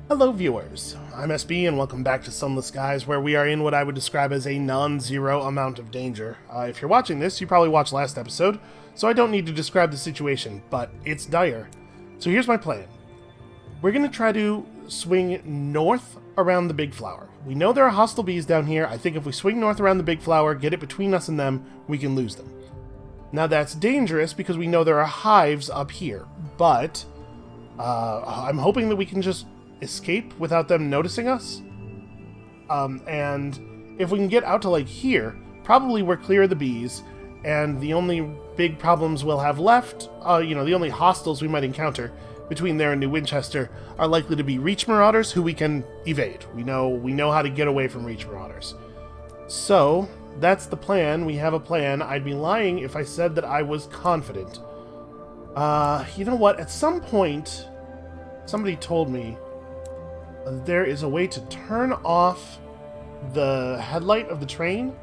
Hello viewers, I'm SB and welcome back to Sunless Skies, where we are in what I would describe as a non-zero amount of danger. If you're watching this, you probably watched last episode, so I don't need to describe the situation, but it's dire. So here's my plan. We're going to try to swing north around the Big Flower. We know there are hostile bees down here. I think if we swing north around the Big Flower, get it between us and them, we can lose them. Now that's dangerous because we know there are hives up here, but I'm hoping that we can just escape without them noticing us. And if we can get out to like here, probably we're clear of the bees, and the only big problems we'll have left, the only hostiles we might encounter between there and New Winchester are likely to be Reach Marauders, who we can evade. We know how to get away from Reach Marauders. So that's the plan. We have a plan. I'd be lying if I said that I was confident. You know what? At some point, somebody told me there is a way to turn off the headlight of the train.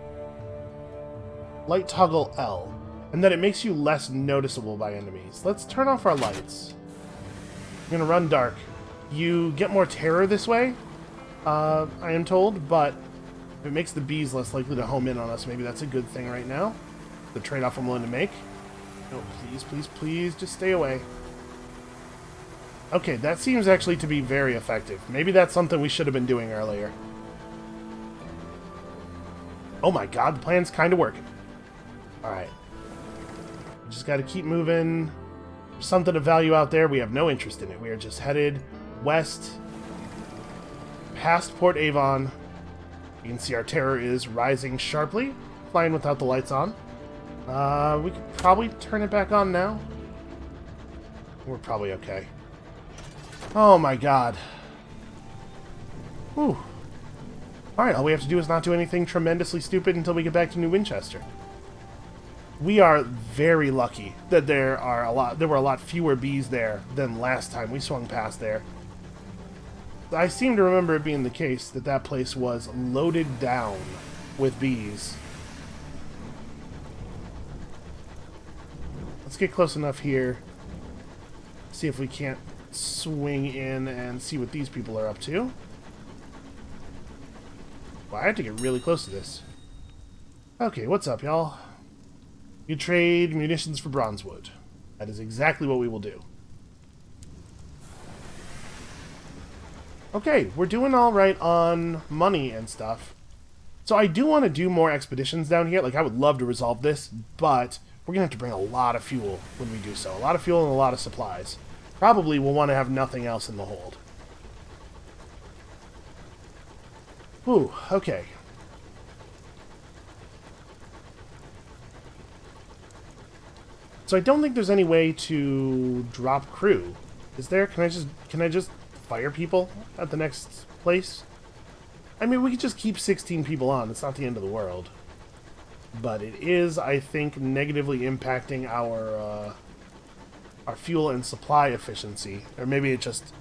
Light toggle L. And then it makes you less noticeable by enemies. Let's turn off our lights. I'm gonna run dark. You get more terror this way, I am told, but if it makes the bees less likely to home in on us, maybe that's a good thing right now. The trade-off I'm willing to make. No, please, please, please, just stay away. Okay, that seems actually to be very effective. Maybe that's something we should have been doing earlier. Oh my god, the plan's kind of working. Alright. Just gotta keep moving. There's something of value out there. We have no interest in it. We are just headed west, past Port Avon. You can see our terror is rising sharply, flying without the lights on. We could probably turn it back on now. We're probably okay. Oh my god. Whew. Alright, all we have to do is not do anything tremendously stupid until we get back to New Winchester. We are very lucky that there were a lot fewer bees there than last time we swung past there. I seem to remember it being the case that that place was loaded down with bees. Let's get close enough here. See if we can't swing in and see what these people are up to. Well, I have to get really close to this. Okay, what's up, y'all? You trade munitions for bronzewood. That is exactly what we will do. Okay, we're doing alright on money and stuff. So I do want to do more expeditions down here. Like, I would love to resolve this, but we're going to have to bring a lot of fuel when we do so. A lot of fuel and a lot of supplies. Probably we'll want to have nothing else in the hold. Ooh, okay. So I don't think there's any way to drop crew. Is there? Can I just fire people at the next place? I mean, we could just keep 16 people on. It's not the end of the world. But it is, I think, negatively impacting our fuel and supply efficiency. Or maybe it just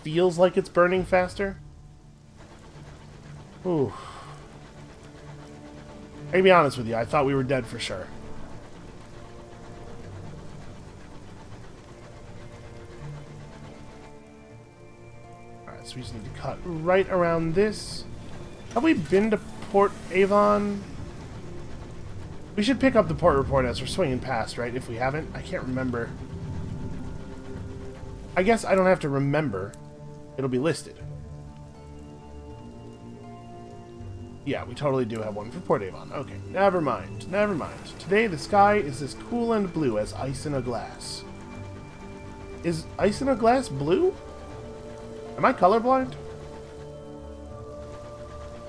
feels like it's burning faster. Ooh. I'll be honest with you, I thought we were dead for sure. Alright, so we just need to cut right around this. Have we been to Port Avon? We should pick up the port report as we're swinging past, right? If we haven't, I can't remember. I guess I don't have to remember. It'll be listed. Yeah, we totally do have one for Port Avon. Okay, never mind. Never mind. Today the sky is as cool and blue as ice in a glass. Is ice in a glass blue? Am I colorblind?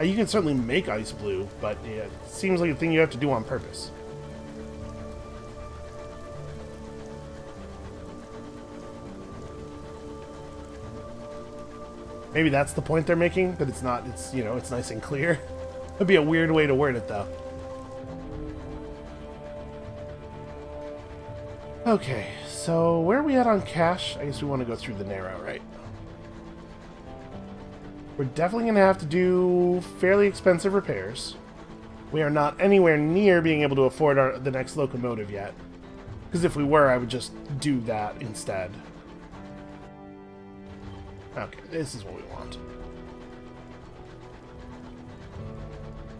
You can certainly make ice blue, but yeah, it seems like a thing you have to do on purpose. Maybe that's the point they're making, that it's not, it's nice and clear. That'd be a weird way to word it, though. Okay, so where are we at on cash? I guess we want to go through the narrow, right? We're definitely going to have to do fairly expensive repairs. We are not anywhere near being able to afford the next locomotive yet. Because if we were, I would just do that instead. Okay, this is what we want.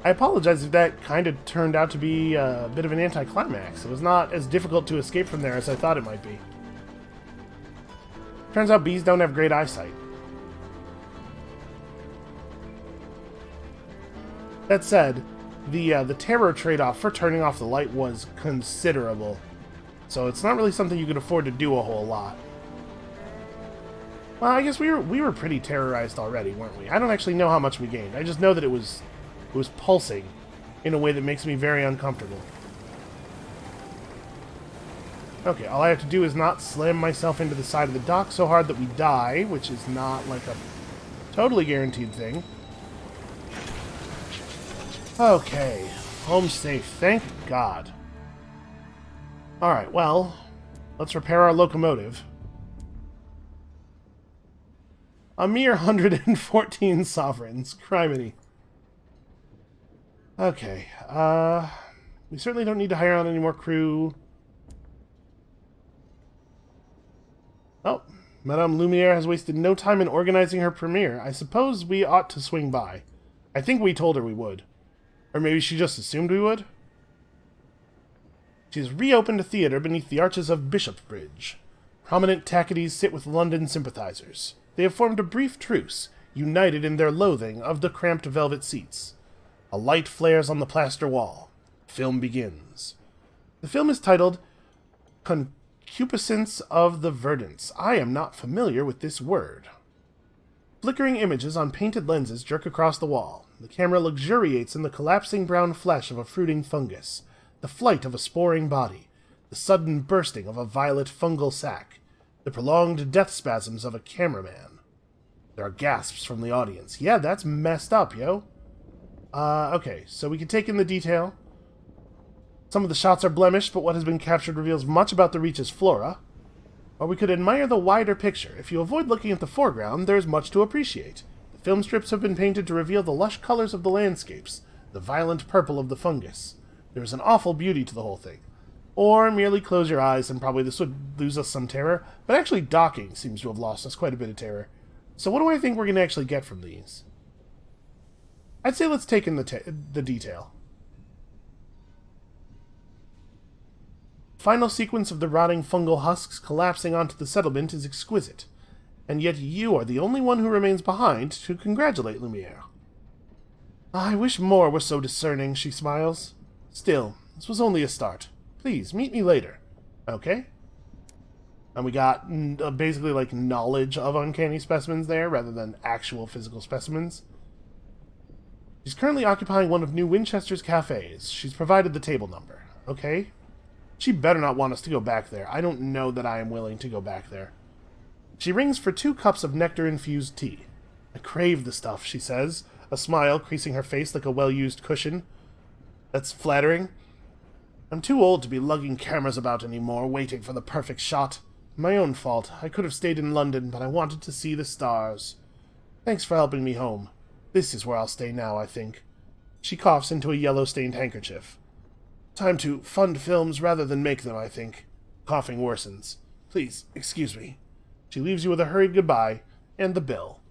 I apologize if that kind of turned out to be a bit of an anticlimax. It was not as difficult to escape from there as I thought it might be. Turns out bees don't have great eyesight. That said, the terror trade-off for turning off the light was considerable. So it's not really something you could afford to do a whole lot. Well, I guess we were pretty terrorized already, weren't we? I don't actually know how much we gained. I just know that it was pulsing in a way that makes me very uncomfortable. Okay, all I have to do is not slam myself into the side of the dock so hard that we die, which is not like a totally guaranteed thing. Okay, home safe, thank God. Alright, well, let's repair our locomotive. A mere 114 sovereigns, criminy. Okay, we certainly don't need to hire on any more crew. Oh, Madame Lumiere has wasted no time in organizing her premiere. I suppose we ought to swing by. I think we told her we would. Or maybe she just assumed we would? She has reopened a theatre beneath the arches of Bishopsbridge. Prominent Tackities sit with London sympathizers. They have formed a brief truce, united in their loathing of the cramped velvet seats. A light flares on the plaster wall. Film begins. The film is titled Concupiscence of the Verdants. I am not familiar with this word. Flickering images on painted lenses jerk across the wall. The camera luxuriates in the collapsing brown flesh of a fruiting fungus, the flight of a sporing body, the sudden bursting of a violet fungal sac, the prolonged death spasms of a cameraman. There are gasps from the audience. Yeah, that's messed up, yo. Okay, so we can take in the detail. Some of the shots are blemished, but what has been captured reveals much about the Reach's flora. Or we could admire the wider picture. If you avoid looking at the foreground, there is much to appreciate. The film strips have been painted to reveal the lush colors of the landscapes, the violent purple of the fungus. There is an awful beauty to the whole thing. Or merely close your eyes and probably this would lose us some terror, but actually docking seems to have lost us quite a bit of terror. So what do I think we're going to actually get from these? I'd say let's take in the detail. Final sequence of the rotting fungal husks collapsing onto the settlement is exquisite, and yet you are the only one who remains behind to congratulate Lumiere. I wish more were so discerning, she smiles. Still, this was only a start. Please, meet me later. Okay? And we got basically like knowledge of uncanny specimens there, rather than actual physical specimens. She's currently occupying one of New Winchester's cafes. She's provided the table number. Okay? She better not want us to go back there. I don't know that I am willing to go back there. She rings for 2 cups of nectar-infused tea. I crave the stuff, she says, a smile creasing her face like a well-used cushion. That's flattering. I'm too old to be lugging cameras about anymore, waiting for the perfect shot. My own fault. I could have stayed in London, but I wanted to see the stars. Thanks for helping me home. This is where I'll stay now, I think. She coughs into a yellow-stained handkerchief. Time to fund films rather than make them, I think. Coughing worsens. Please, excuse me. She leaves you with a hurried goodbye, and the bill.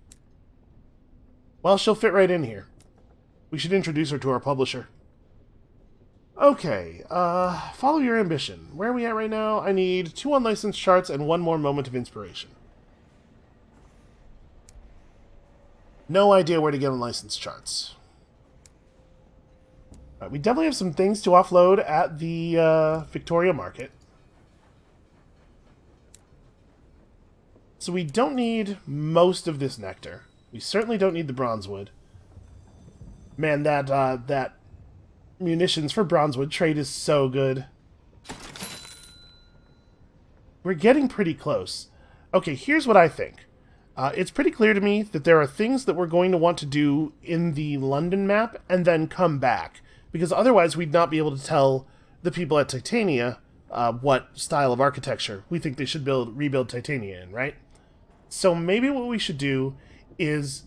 Well, she'll fit right in here. We should introduce her to our publisher. Okay, follow your ambition. Where are we at right now? I need 2 unlicensed charts and 1 more moment of inspiration. No idea where to get unlicensed charts. Right, we definitely have some things to offload at the Victoria Market. So we don't need most of this nectar. We certainly don't need the bronzewood. Man, that munitions for bronzewood trade is so good. We're getting pretty close. Okay, here's what I think. It's pretty clear to me that there are things that we're going to want to do in the London map and then come back. Because otherwise we'd not be able to tell the people at Titania what style of architecture we think they should rebuild Titania in, right? So maybe what we should do is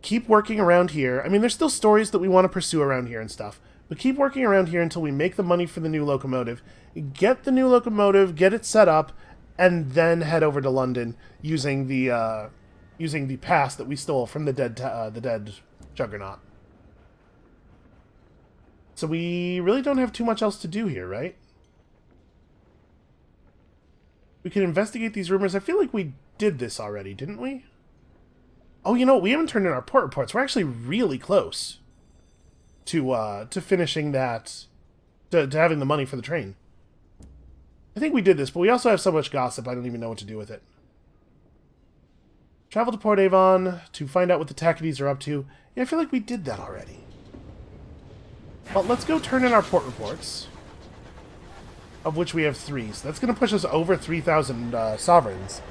keep working around here. I mean, there's still stories that we want to pursue around here and stuff. But keep working around here until we make the money for the new locomotive. Get the new locomotive, get it set up, and then head over to London using the using the pass that we stole from the dead Juggernaut. So we really don't have too much else to do here, right? We can investigate these rumors. I feel like we did this already, didn't we? Oh, you know what? We haven't turned in our port reports. We're actually really close to finishing that, to having the money for the train. I think we did this, but we also have so much gossip, I don't even know what to do with it. Travel to Port Avon to find out what the Tackities are up to. Yeah, I feel like we did that already. Well, let's go turn in our port reports, of which we have 3. So that's going to push us over 3,000 sovereigns.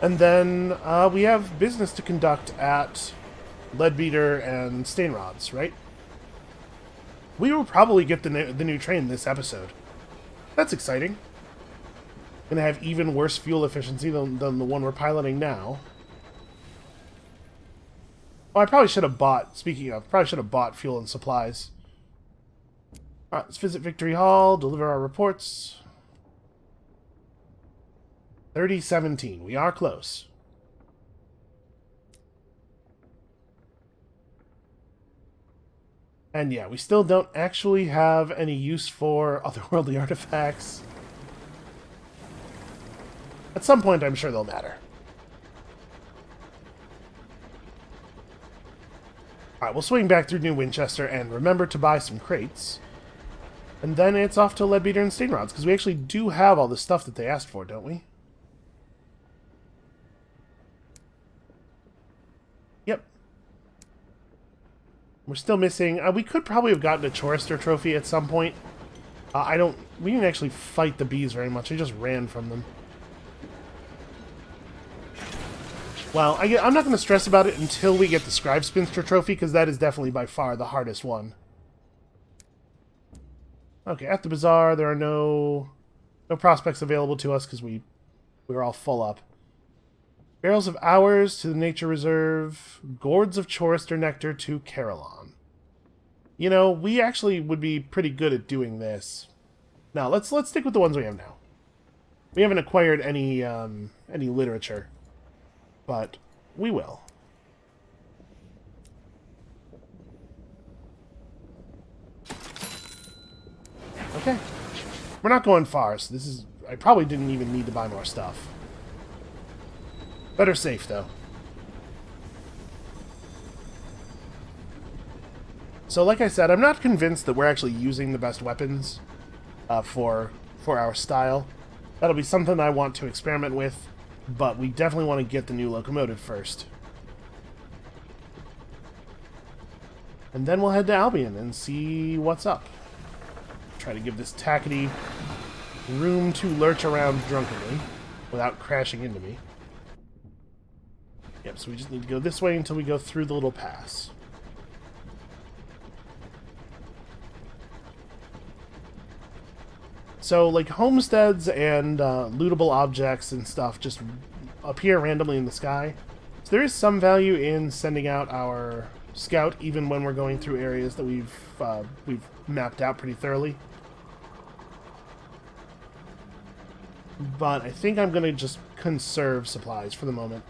And then we have business to conduct at Leadbeater and Stainrods, right? We will probably get the new train this episode. That's exciting. Gonna have even worse fuel efficiency than the one we're piloting now. Oh, I probably should have bought, speaking of, probably should have bought fuel and supplies. Alright, let's visit Victory Hall, deliver our reports. 3017. We are close. And yeah, we still don't actually have any use for otherworldly artifacts. At some point, I'm sure they'll matter. Alright, we'll swing back through New Winchester and remember to buy some crates. And then it's off to Leadbeater and Stainrods, because we actually do have all the stuff that they asked for, don't we? Yep. We're still missing... we could probably have gotten a Chorister trophy at some point. We didn't actually fight the bees very much. I just ran from them. Well, I'm not going to stress about it until we get the Scribe Spinster trophy, because that is definitely by far the hardest one. Okay, at the bazaar, there are no prospects available to us because we were all full up. Barrels of Hours to the Nature Reserve. Gourds of Chorister Nectar to Carillon. You know, we actually would be pretty good at doing this. Now, let's stick with the ones we have now. We haven't acquired any literature, but we will. Okay. We're not going far, so this is... I probably didn't even need to buy more stuff. Better safe, though. So, like I said, I'm not convinced that we're actually using the best weapons for our style. That'll be something I want to experiment with, but we definitely want to get the new locomotive first. And then we'll head to Albion and see what's up. Try to give this Tackety room to lurch around drunkenly without crashing into me. Yep, so we just need to go this way until we go through the little pass. So, like, homesteads and lootable objects and stuff just appear randomly in the sky. So there is some value in sending out our scout, even when we're going through areas that we've mapped out pretty thoroughly. But I think I'm going to just conserve supplies for the moment.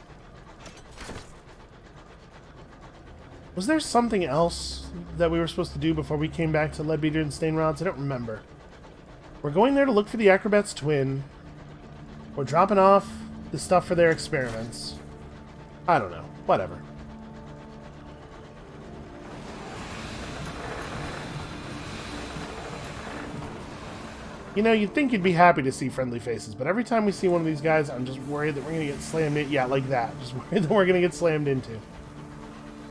Was there something else that we were supposed to do before we came back to Leadbeater and Stainrods? I don't remember. We're going there to look for the Acrobat's twin. We're dropping off the stuff for their experiments. I don't know. Whatever. You know, you'd think you'd be happy to see friendly faces, but every time we see one of these guys, I'm just worried that we're going to get slammed in. Yeah, like that. Just worried that we're going to get slammed into.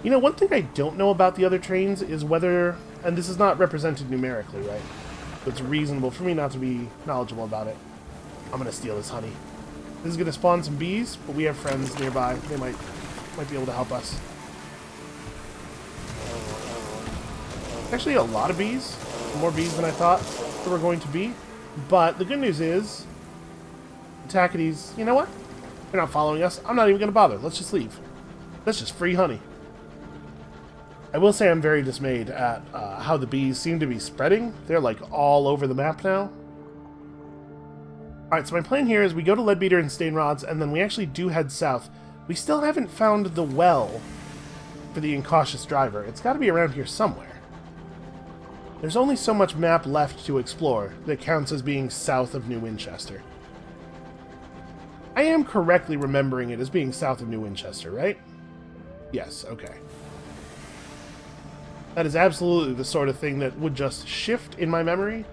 You know, one thing I don't know about the other trains is whether... And this is not represented numerically, right? But it's reasonable for me not to be knowledgeable about it. I'm going to steal this honey. This is going to spawn some bees, but we have friends nearby. They might be able to help us. Actually, a lot of bees. More bees than I thought there were going to be. But the good news is, the Tackities, you know what? They're not following us. I'm not even going to bother. Let's just leave. That's just free honey. I will say I'm very dismayed at how the bees seem to be spreading. They're like all over the map now. Alright, so my plan here is we go to Leadbeater and Stainrods, and then we actually do head south. We still haven't found the well for the incautious driver. It's got to be around here somewhere. There's only so much map left to explore that counts as being south of New Winchester. I am correctly remembering it as being south of New Winchester, right? Yes, okay. That is absolutely the sort of thing that would just shift in my memory.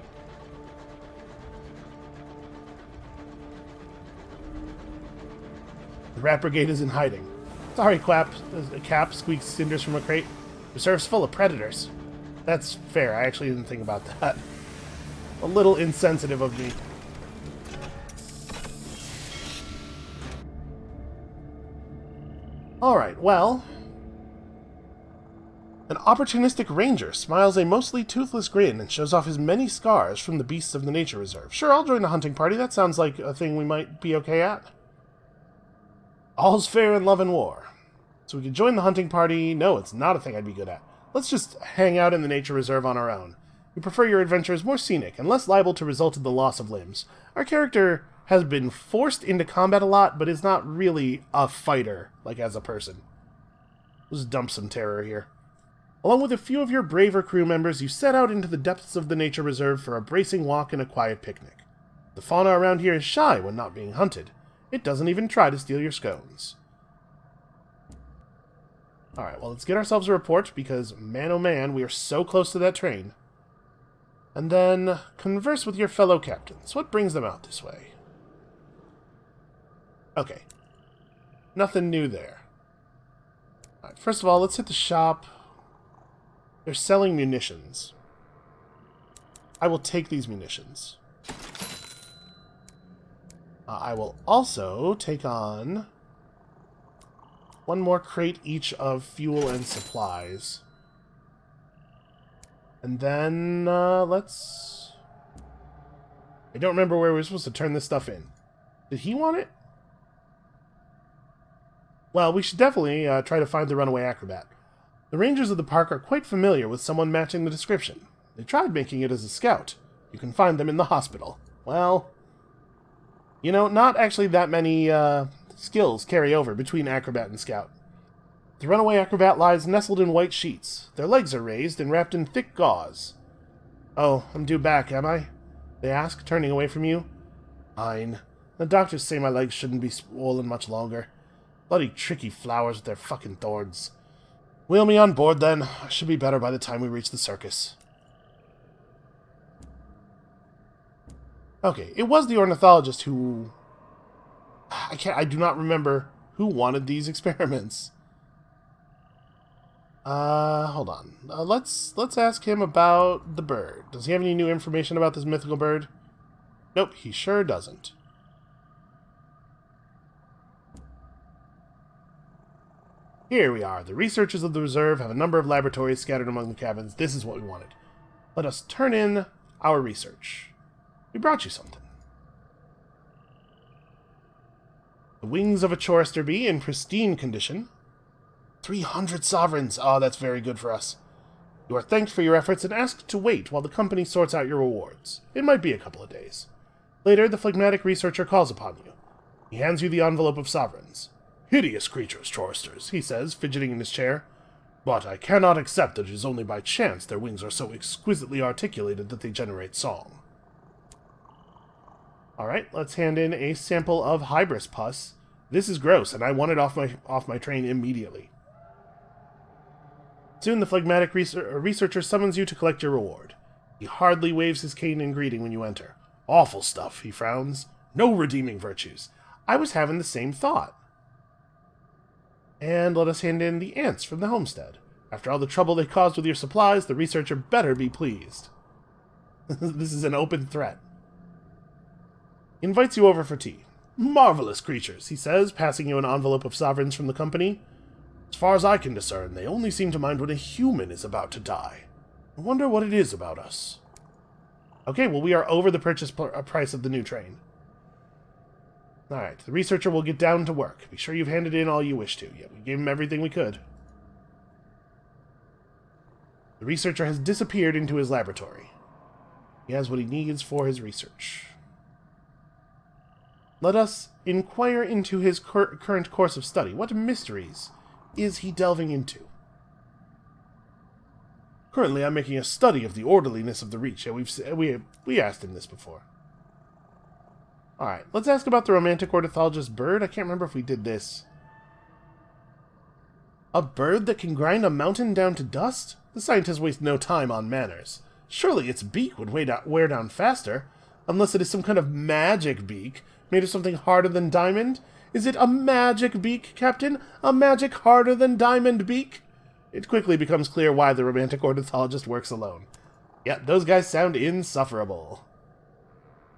The Rat Brigade is in hiding. Sorry, Cap squeaks cinders from a crate. Reserve's full of predators. That's fair. I actually didn't think about that. A little insensitive of me. Alright, well... An opportunistic ranger smiles a mostly toothless grin and shows off his many scars from the beasts of the nature reserve. Sure, I'll join the hunting party. That sounds like a thing we might be okay at. All's fair in love and war. So we could join the hunting party. No, it's not a thing I'd be good at. Let's just hang out in the nature reserve on our own. We prefer your adventures more scenic and less liable to result in the loss of limbs. Our character has been forced into combat a lot, but is not really a fighter, like as a person. Let's dump some terror here. Along with a few of your braver crew members, you set out into the depths of the nature reserve for a bracing walk and a quiet picnic. The fauna around here is shy when not being hunted. It doesn't even try to steal your scones. Alright, well, let's get ourselves a report, because, man oh man, we are so close to that train. And then, converse with your fellow captains. What brings them out this way? Okay. Nothing new there. Alright, first of all, let's hit the shop. They're selling munitions. I will take these munitions. I will also take on one more crate each of fuel and supplies. And then, let's... I don't remember where we were supposed to turn this stuff in. Did he want it? Well, we should definitely try to find the runaway acrobat. The rangers of the park are quite familiar with someone matching the description. They tried making it as a scout. You can find them in the hospital. Well, you know, not actually that many skills carry over between acrobat and scout. The runaway acrobat lies nestled in white sheets. Their legs are raised and wrapped in thick gauze. Oh, I'm due back, am I? They ask, turning away from you. Fine. The doctors say my legs shouldn't be swollen much longer. Bloody tricky flowers with their fucking thorns. Wheel me on board, then. I should be better by the time we reach the circus. Okay, it was the ornithologist who... I do not remember who wanted these experiments. Hold on. Let's ask him about the bird. Does he have any new information about this mythical bird? Nope, he sure doesn't. Here we are. The researchers of the reserve have a number of laboratories scattered among the cabins. This is what we wanted. Let us turn in our research. We brought you something. The wings of a chorister bee in pristine condition. 300 sovereigns. Oh, that's very good for us. You are thanked for your efforts and asked to wait while the company sorts out your rewards. It might be a couple of days. Later, the phlegmatic researcher calls upon you. He hands you the envelope of sovereigns. Hideous creatures, choristers, he says, fidgeting in his chair. But I cannot accept that it is only by chance their wings are so exquisitely articulated that they generate song. Alright, let's hand in a sample of hybris pus. This is gross, and I want it off my train immediately. Soon the phlegmatic researcher summons you to collect your reward. He hardly waves his cane in greeting when you enter. Awful stuff, he frowns. No redeeming virtues. I was having the same thought. And let us hand in the ants from the homestead. After all the trouble they caused with your supplies, the researcher better be pleased. This is an open threat. He invites you over for tea. Marvelous creatures, he says, passing you an envelope of sovereigns from the company. As far as I can discern, they only seem to mind when a human is about to die. I wonder what it is about us. Okay, well, we are over the purchase price of the new train. Alright, the researcher will get down to work. Be sure you've handed in all you wish to. Yeah, we gave him everything we could. The researcher has disappeared into his laboratory. He has what he needs for his research. Let us inquire into his current course of study. What mysteries is he delving into? Currently, I'm making a study of the orderliness of the Reach. Yeah, we asked him this before. Alright, let's ask about the romantic ornithologist bird. I can't remember if we did this. A bird that can grind a mountain down to dust? The scientists waste no time on manners. Surely its beak would wear down faster, unless it is some kind of magic beak, made of something harder than diamond. Is it a magic beak, Captain? A magic harder than diamond beak? It quickly becomes clear why the romantic ornithologist works alone. Yeah, those guys sound insufferable.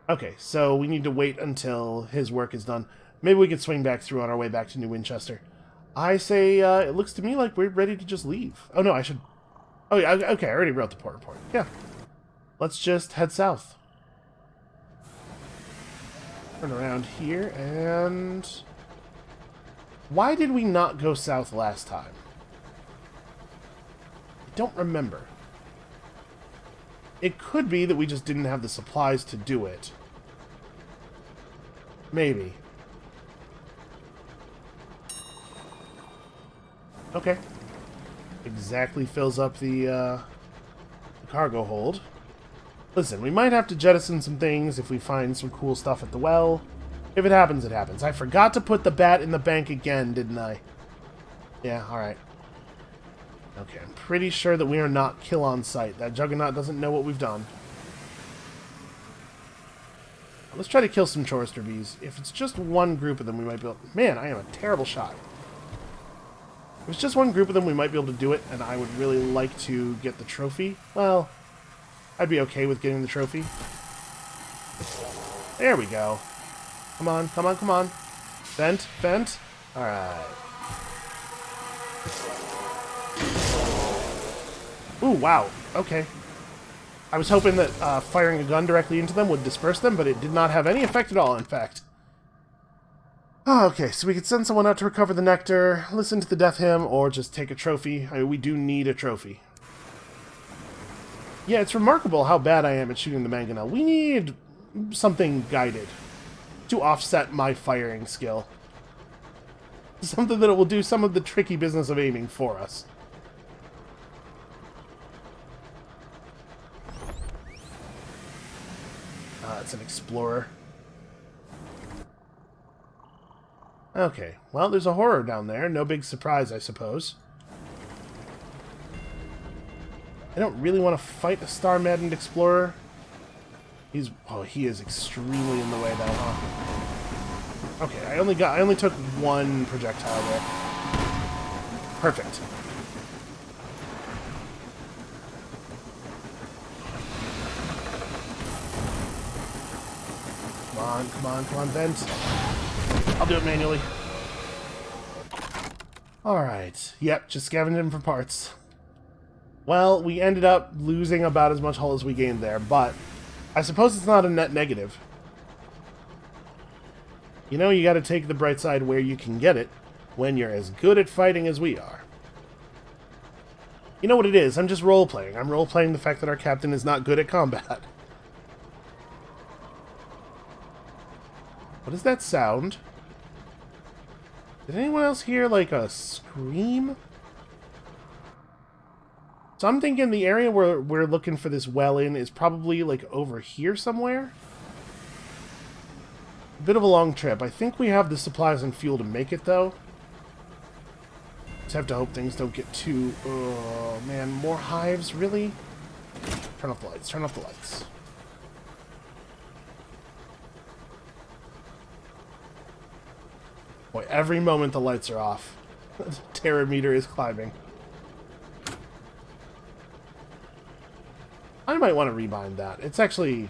Okay, so we need to wait until his work is done. Maybe we could swing back through on our way back to New Winchester. I say, it looks to me like we're ready to just leave. Oh, no, I should... Oh, yeah, okay, I already wrote the port report. Yeah. Let's just head south. Turn around here, and... Why did we not go south last time? I don't remember. It could be that we just didn't have the supplies to do it. Maybe. Okay. Exactly fills up the cargo hold. Listen, we might have to jettison some things if we find some cool stuff at the well. If it happens, it happens. I forgot to put the bat in the bank again, didn't I? Yeah, alright. Okay, I'm pretty sure that we are not kill on sight. That Juggernaut doesn't know what we've done. Let's try to kill some Chorister bees. If it's just one group of them, we might be able... Man, I am a terrible shot. If it's just one group of them, we might be able to do it, and I would really like to get the trophy. Well, I'd be okay with getting the trophy. There we go. Come on, come on, come on. Vent, vent. Alright. Ooh, wow. Okay. I was hoping that firing a gun directly into them would disperse them, but it did not have any effect at all, in fact. Oh, okay, so we could send someone out to recover the nectar, listen to the death hymn, or just take a trophy. I mean, we do need a trophy. Yeah, it's remarkable how bad I am at shooting the mangonel. We need something guided to offset my firing skill. Something that will do some of the tricky business of aiming for us. It's an explorer. Okay, well, there's a horror down there. No big surprise, I suppose. I don't really want to fight a star-maddened explorer. Oh, he is extremely in the way, though, huh? Okay, I only took one projectile there. Perfect. Come on, come on, come on, vent. I'll do it manually. Alright. Yep, just scavenging for parts. Well, we ended up losing about as much hull as we gained there, but I suppose it's not a net negative. You know, you gotta take the bright side where you can get it when you're as good at fighting as we are. You know what it is? I'm just role-playing. I'm role-playing the fact that our captain is not good at combat. What is that sound? Did anyone else hear, like, a scream? So I'm thinking the area where we're looking for this well in is probably, like, over here somewhere? A bit of a long trip. I think we have the supplies and fuel to make it, though. Just have to hope things don't get too... Oh, man. More hives? Really? Turn off the lights. Turn off the lights. Boy, every moment the lights are off. The terror meter is climbing. I might want to rebind that. It's actually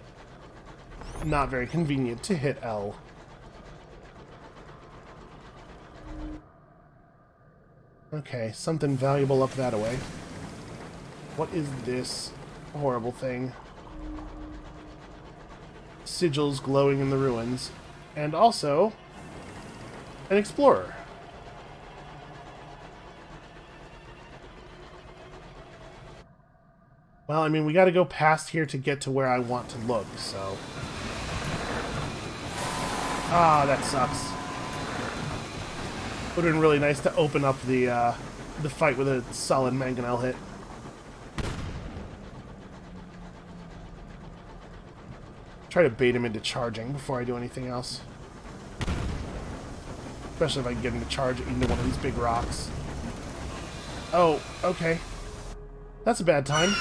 not very convenient to hit L. Okay, something valuable up that way. What is this horrible thing? Sigils glowing in the ruins. And also... an explorer. Well, I mean, we gotta go past here to get to where I want to look, so... Ah, that sucks. Would have been really nice to open up the fight with a solid mangonel hit. Try to bait him into charging before I do anything else. Especially if I can get him to charge into one of these big rocks. Oh, okay. That's a bad time.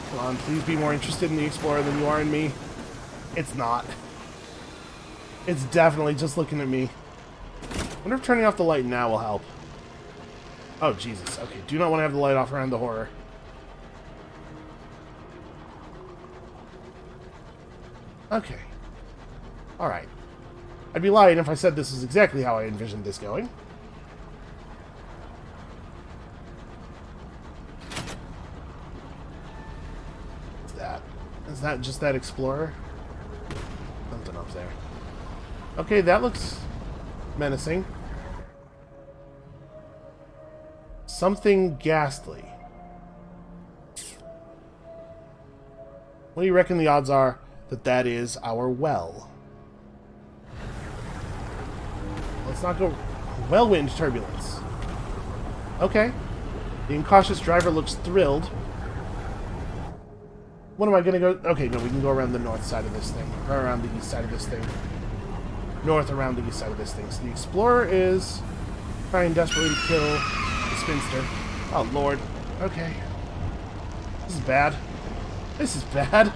Come on, please be more interested in the Explorer than you are in me. It's not. It's definitely just looking at me. I wonder if turning off the light now will help. Oh, Jesus. Okay, do not want to have the light off around the horror. Okay. Alright. I'd be lying if I said this is exactly how I envisioned this going. What's that? Is that just that Explorer? Something up there. Okay, that looks menacing. Something ghastly. What do you reckon the odds are that that is our well? Let's not go... Well-wind turbulence. Okay. The incautious driver looks thrilled. What am I gonna go... Okay, no, we can go around the north side of this thing. Or around the east side of this thing. North around the east side of this thing. So the Explorer is trying desperately to kill the Spinster. Oh, Lord. Okay. This is bad. This is bad.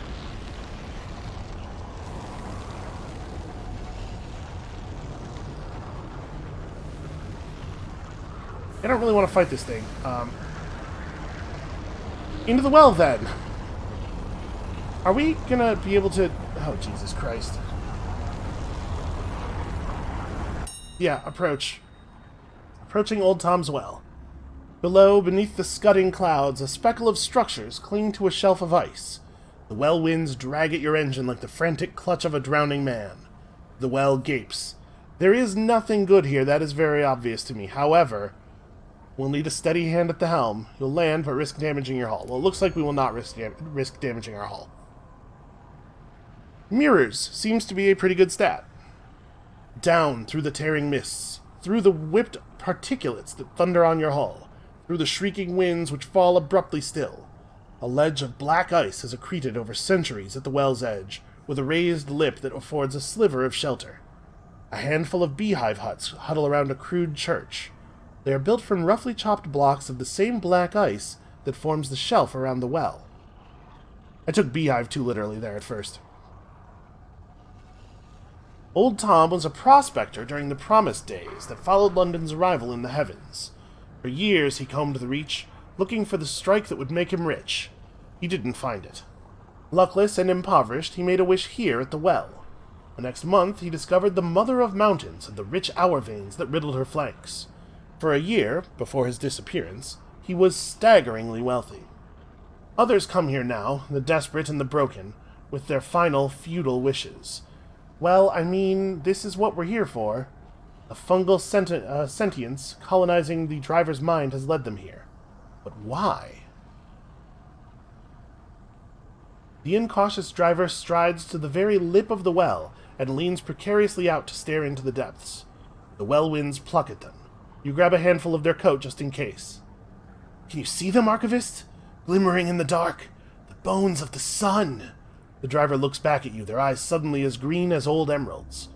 I don't really want to fight this thing. Into the well, then. Are we gonna be able to... Oh, Jesus Christ. Yeah, approach. Approaching Old Tom's well. Below, beneath the scudding clouds, a speckle of structures cling to a shelf of ice. The well winds drag at your engine like the frantic clutch of a drowning man. The well gapes. There is nothing good here, that is very obvious to me. However, we'll need a steady hand at the helm. You'll land, but risk damaging your hull. Well, it looks like we will not risk damaging our hull. Mirrors seems to be a pretty good stat. Down through the tearing mists, through the whipped particulates that thunder on your hull, through the shrieking winds which fall abruptly still. A ledge of black ice has accreted over centuries at the well's edge, with a raised lip that affords a sliver of shelter. A handful of beehive huts huddle around a crude church. They are built from roughly chopped blocks of the same black ice that forms the shelf around the well. I took beehive too literally there at first. Old Tom was a prospector during the promised days that followed London's arrival in the heavens. For years he combed the reach, looking for the strike that would make him rich. He didn't find it. Luckless and impoverished, he made a wish here at the well. The next month he discovered the mother of mountains and the rich hour veins that riddled her flanks. For a year, before his disappearance, he was staggeringly wealthy. Others come here now, the desperate and the broken, with their final feudal wishes. Well, I mean, this is what we're here for. A fungal sentience colonizing the driver's mind has led them here. But why? The incautious driver strides to the very lip of the well and leans precariously out to stare into the depths. The well winds pluck at them. You grab a handful of their coat just in case. Can you see them, Archivist? Glimmering in the dark. The bones of the sun. The driver looks back at you, their eyes suddenly as green as old emeralds.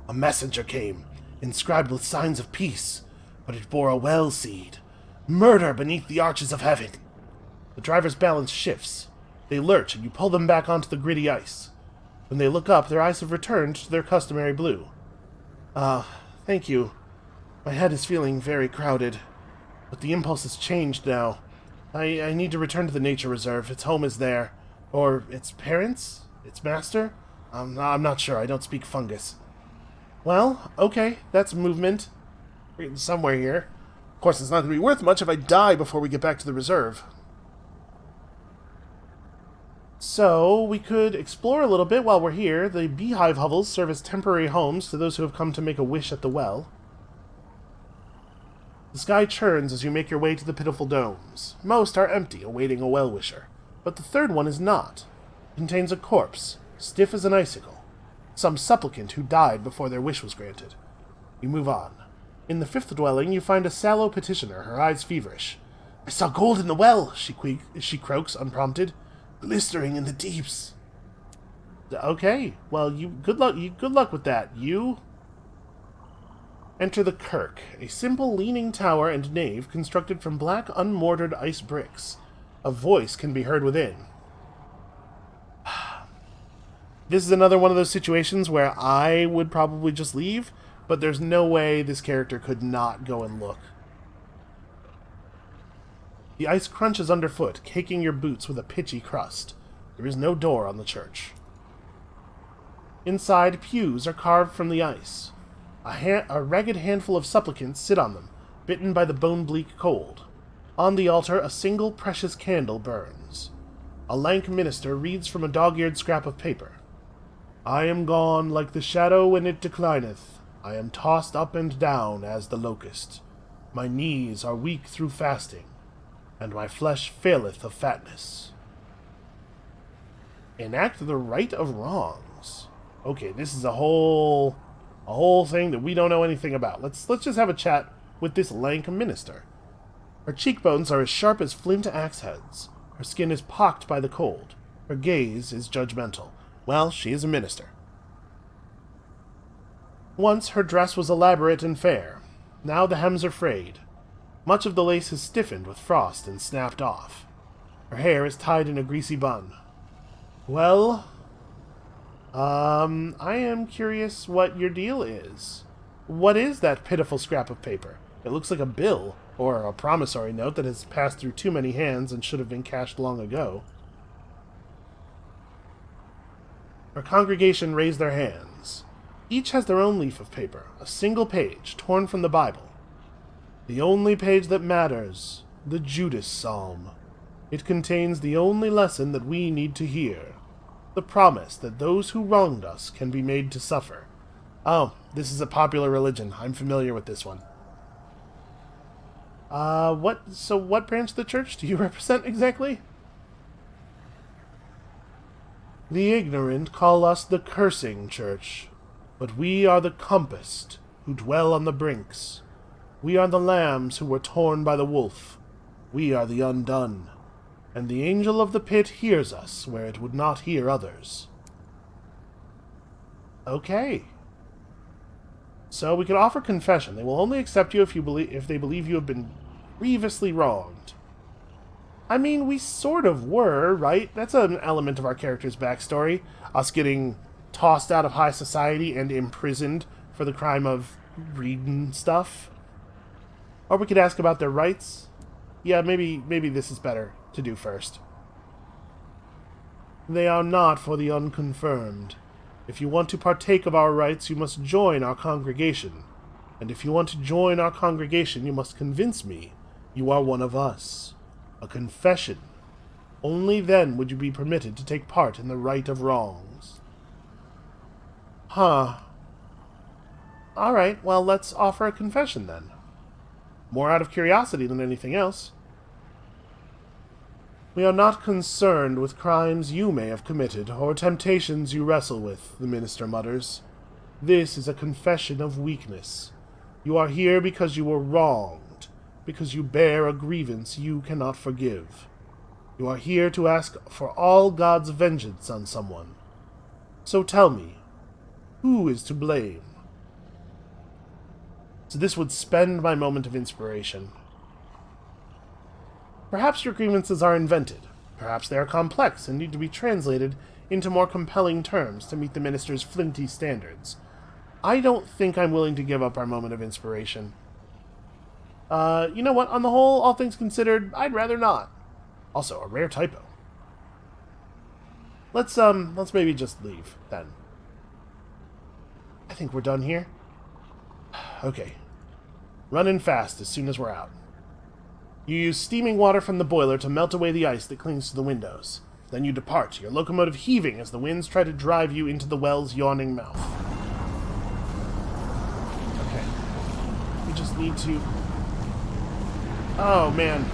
A messenger came, inscribed with signs of peace, but it bore a well seed. Murder beneath the arches of heaven. The driver's balance shifts. They lurch, and you pull them back onto the gritty ice. When they look up, their eyes have returned to their customary blue. Thank you. My head is feeling very crowded, but the impulse has changed now. I need to return to the nature reserve. Its home is there. Or its parents? Its master? I'm not sure. I don't speak fungus. Well, okay. That's movement. We're getting somewhere here. Of course, it's not going to be worth much if I die before we get back to the reserve. So, we could explore a little bit while we're here. The beehive hovels serve as temporary homes to those who have come to make a wish at the well. The sky churns as you make your way to the pitiful domes. Most are empty, awaiting a well-wisher. But the third one is not. It contains a corpse, stiff as an icicle. Some supplicant who died before their wish was granted. You move on. In the fifth dwelling, you find a sallow petitioner, her eyes feverish. "I saw gold in the well," she croaks, unprompted. "Glistering in the deeps." Okay, well, good luck with that. You enter the kirk, a simple leaning tower and nave constructed from black unmortared ice bricks. A voice can be heard within. This is another one of those situations where I would probably just leave, but there's no way this character could not go and look. The ice crunches underfoot, caking your boots with a pitchy crust. There is no door on the church. Inside, pews are carved from the ice. A ragged handful of supplicants sit on them, bitten by the bone-bleak cold. On the altar, a single precious candle burns. A lank minister reads from a dog-eared scrap of paper. "I am gone like the shadow when it declineth. I am tossed up and down as the locust. My knees are weak through fasting, and my flesh faileth of fatness." Enact the right of wrongs. Okay, this is a whole thing that we don't know anything about. Let's just have a chat with this lank minister. Her cheekbones are as sharp as flint axe heads. Her skin is pocked by the cold. Her gaze is judgmental. Well, she is a minister. Once her dress was elaborate and fair. Now the hems are frayed. Much of the lace has stiffened with frost and snapped off. Her hair is tied in a greasy bun. Well, I am curious what your deal is. What is that pitiful scrap of paper? It looks like a bill, or a promissory note that has passed through too many hands and should have been cashed long ago. Her congregation raise their hands. Each has their own leaf of paper, a single page, torn from the Bible. The only page that matters, the Judas Psalm. It contains the only lesson that we need to hear. The promise that those who wronged us can be made to suffer. Oh, this is a popular religion. I'm familiar with this one. What branch of the church do you represent exactly? The ignorant call us the cursing church, but we are the compassed, who dwell on the brinks. We are the lambs who were torn by the wolf. We are the undone. And the angel of the pit hears us where it would not hear others. Okay. So we can offer confession. They will only accept you if they believe you have been grievously wronged. I mean, we sort of were, right? That's an element of our character's backstory. Us getting tossed out of high society and imprisoned for the crime of reading stuff. Or we could ask about their rights. Yeah, maybe this is better to do first. They are not for the unconfirmed. If you want to partake of our rites, you must join our congregation. And if you want to join our congregation, you must convince me you are one of us. A confession. Only then would you be permitted to take part in the right of wrongs. Huh. Alright, well, let's offer a confession then. More out of curiosity than anything else. We are not concerned with crimes you may have committed, or temptations you wrestle with, the minister mutters. This is a confession of weakness. You are here because you were wronged, because you bear a grievance you cannot forgive. You are here to ask for all God's vengeance on someone. So tell me, who is to blame? So this would spend my moment of inspiration. Perhaps your grievances are invented. Perhaps they are complex and need to be translated into more compelling terms to meet the minister's flinty standards. I don't think I'm willing to give up our moment of inspiration. You know what? On the whole, all things considered, I'd rather not. Also, a rare typo. Let's maybe just leave, then. I think we're done here. Okay. Run in fast as soon as we're out. You use steaming water from the boiler to melt away the ice that clings to the windows. Then you depart, your locomotive heaving as the winds try to drive you into the well's yawning mouth. Okay. We just need to Oh, man.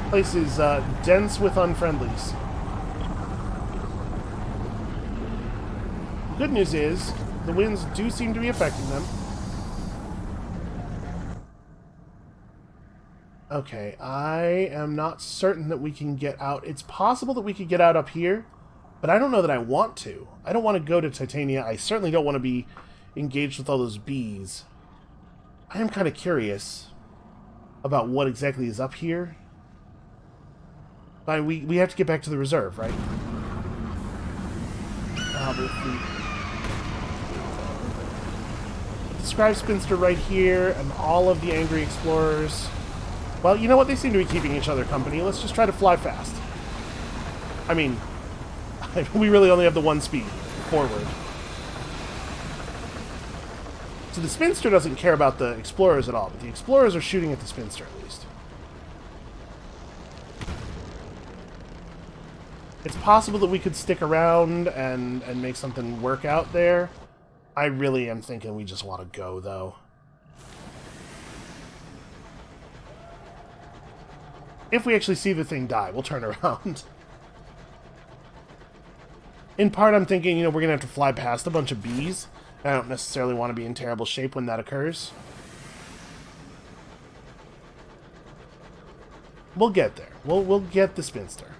Place is dense with unfriendlies. The good news is, the winds do seem to be affecting them. Okay, I am not certain that we can get out. It's possible that we could get out up here, but I don't know that I want to. I don't want to go to Titania. I certainly don't want to be engaged with all those bees. I am kind of curious about what exactly is up here. But we have to get back to the reserve, right? The Scribe Spinster right here, and all of the angry explorers. Well, you know what? They seem to be keeping each other company. Let's just try to fly fast. I mean, we really only have the one speed, forward. So the Spinster doesn't care about the explorers at all, but the explorers are shooting at the Spinster at least. It's possible that we could stick around and make something work out there. I really am thinking we just want to go, though. If we actually see the thing die, we'll turn around. In part, I'm thinking, you know, we're going to have to fly past a bunch of bees. I don't necessarily want to be in terrible shape when that occurs. We'll get there. We'll get the Spinster.